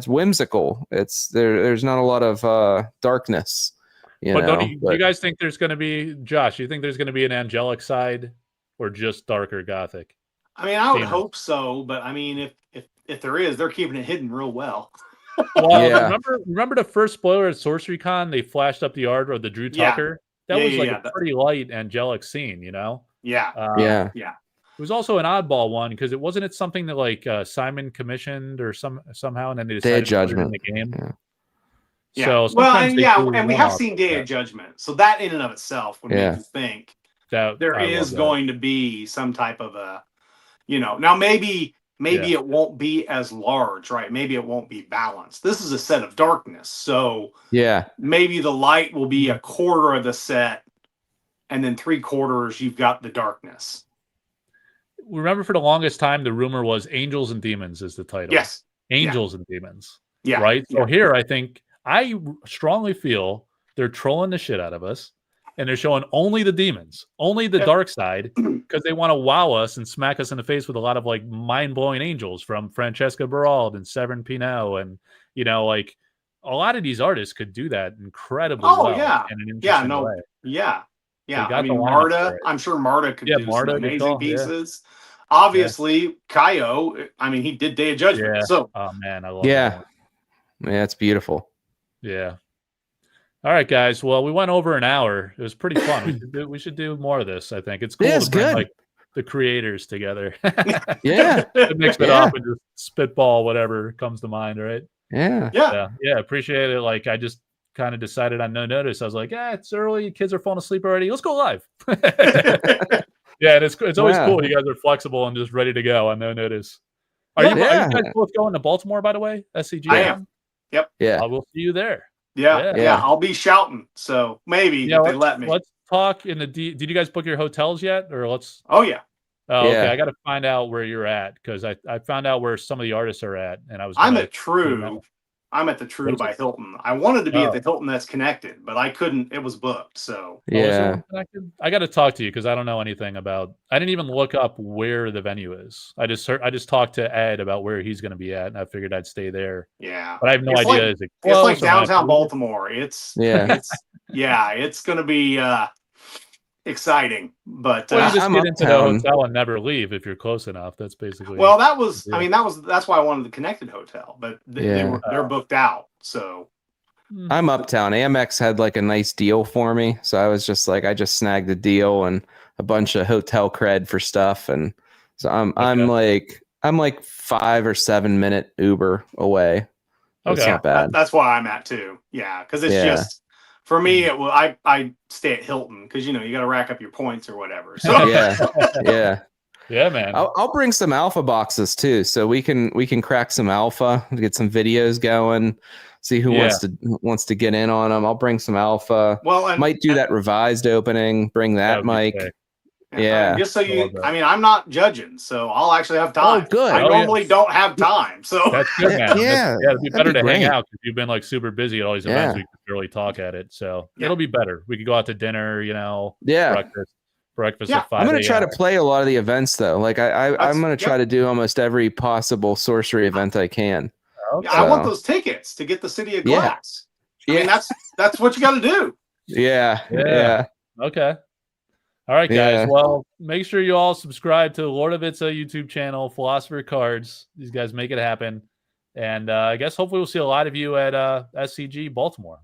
whimsical. There's not a lot of darkness. Do you guys think there's going to be, Josh? You think there's going to be an angelic side, or just darker Gothic? I mean, I would hope so, but I mean, if there is, they're keeping it hidden real well. Well, remember the first spoiler at Sorcery Con? They flashed up the art of the Drew Tucker. That was like a pretty light angelic scene, Yeah. It was also an oddball one because it wasn't something that like Simon commissioned or somehow, and then they decided to put it in the game. Yeah. So and we have seen Day of Judgment, so that in and of itself would make you think that there is going to be some type of a, now maybe it won't be as large, right? Maybe it won't be balanced. This is a set of darkness, so maybe the light will be a quarter of the set, and then 3/4 you've got the darkness. Remember, for the longest time, the rumor was Angels and Demons is the title. Yes, Angels and Demons. Yeah, right. So here, I strongly feel they're trolling the shit out of us. And they're showing only the demons, only the dark side, because they want to wow us and smack us in the face with a lot of like mind-blowing angels from Francesca Berald and Severin Pinot, and like a lot of these artists could do that incredibly well. In an interesting way. I mean, Marta. I'm sure Marta could do some amazing pieces. Obviously, Kaio. I mean, he did Day of Judgment. Yeah. So, oh man, I love that. Yeah, it's beautiful. Yeah. All right, guys. Well, we went over an hour. It was pretty fun. We should do more of this. I think it's cool to bring like the creators together. To mix it up and just spitball whatever comes to mind, right? Yeah. Appreciate it. Like I just kind of decided on no notice. I was like, it's early. Kids are falling asleep already. Let's go live. And it's always cool. You guys are flexible and just ready to go on no notice. Are you guys both going to Baltimore, by the way? SCG. I am. Yep. Yeah. I will see you there. Yeah. I'll be shouting. So maybe if they let me. Let's talk in the did you guys book your hotels yet? Or let's. Oh yeah. Oh, okay. I got to find out where you're at because I found out where some of the artists are at, and I'm at True. I'm at the True by Hilton. I wanted to be at the Hilton that's connected, but I couldn't. It was booked. So I got to talk to you because I don't know anything about. I didn't even look up where the venue is. I just talked to Ed about where he's going to be at, and I figured I'd stay there. Yeah, but I have no idea. It's like downtown Baltimore. It's it's going to be exciting. But you just get into the hotel and never leave if you're close enough. That's basically. Well, that was. I mean, that's why I wanted the connected hotel, but they're booked out. So I'm uptown. Amex had like a nice deal for me, so I was just like, I just snagged the deal and a bunch of hotel cred for stuff, and so I'm like 5 or 7 minute Uber away. So it's not bad. That's why I'm at too. Yeah, because it's just. For me, I stay at Hilton because you got to rack up your points or whatever. So yeah, man. I'll bring some alpha boxes too, so we can crack some alpha, get some videos going, see who wants to get in on them. I'll bring some alpha. Well, might do that revised opening. Bring that mic. Just so I mean, I'm not judging, so I'll actually have time. Oh, good. I normally don't have time, so that's good, man. It'd be better to hang out because you've been like super busy at all these events. We can really talk at it, so it'll be better. We could go out to dinner, breakfast at 5 I'm gonna try to play a lot of the events though. Like I'm gonna try to do almost every possible sorcery event I can. I want those tickets to get the City of Glass. I mean, that's what you got to do. Yeah. Okay. All right, guys. Yeah. Well, make sure you all subscribe to the Lord of Itza YouTube channel, Philosopher Cards. These guys make it happen. And I guess hopefully we'll see a lot of you at SCG Baltimore.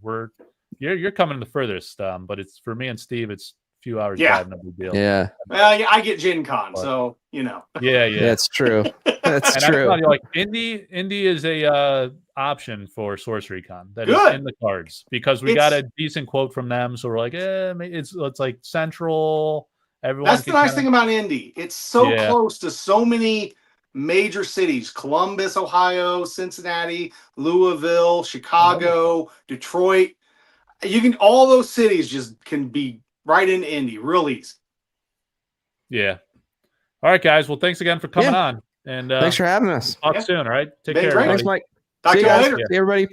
You're coming the furthest, but it's for me and Steve, it's a few hours drive, no big deal. Yeah. Well, I get Gen Con, so you know. Yeah. That's true. That's true. I like Indy is a option for Sorcery Con that is in the cards because we got a decent quote from them. So we're like, it's like central. Everyone. That's the nice thing about Indy. It's so close to so many major cities: Columbus, Ohio, Cincinnati, Louisville, Chicago, Detroit. All those cities just can be right in Indy, real easy. Yeah. All right, guys. Well, thanks again for coming on. And thanks for having us. Talk soon. All right. Take care. Thanks, Mike. Talk to you later. See everybody.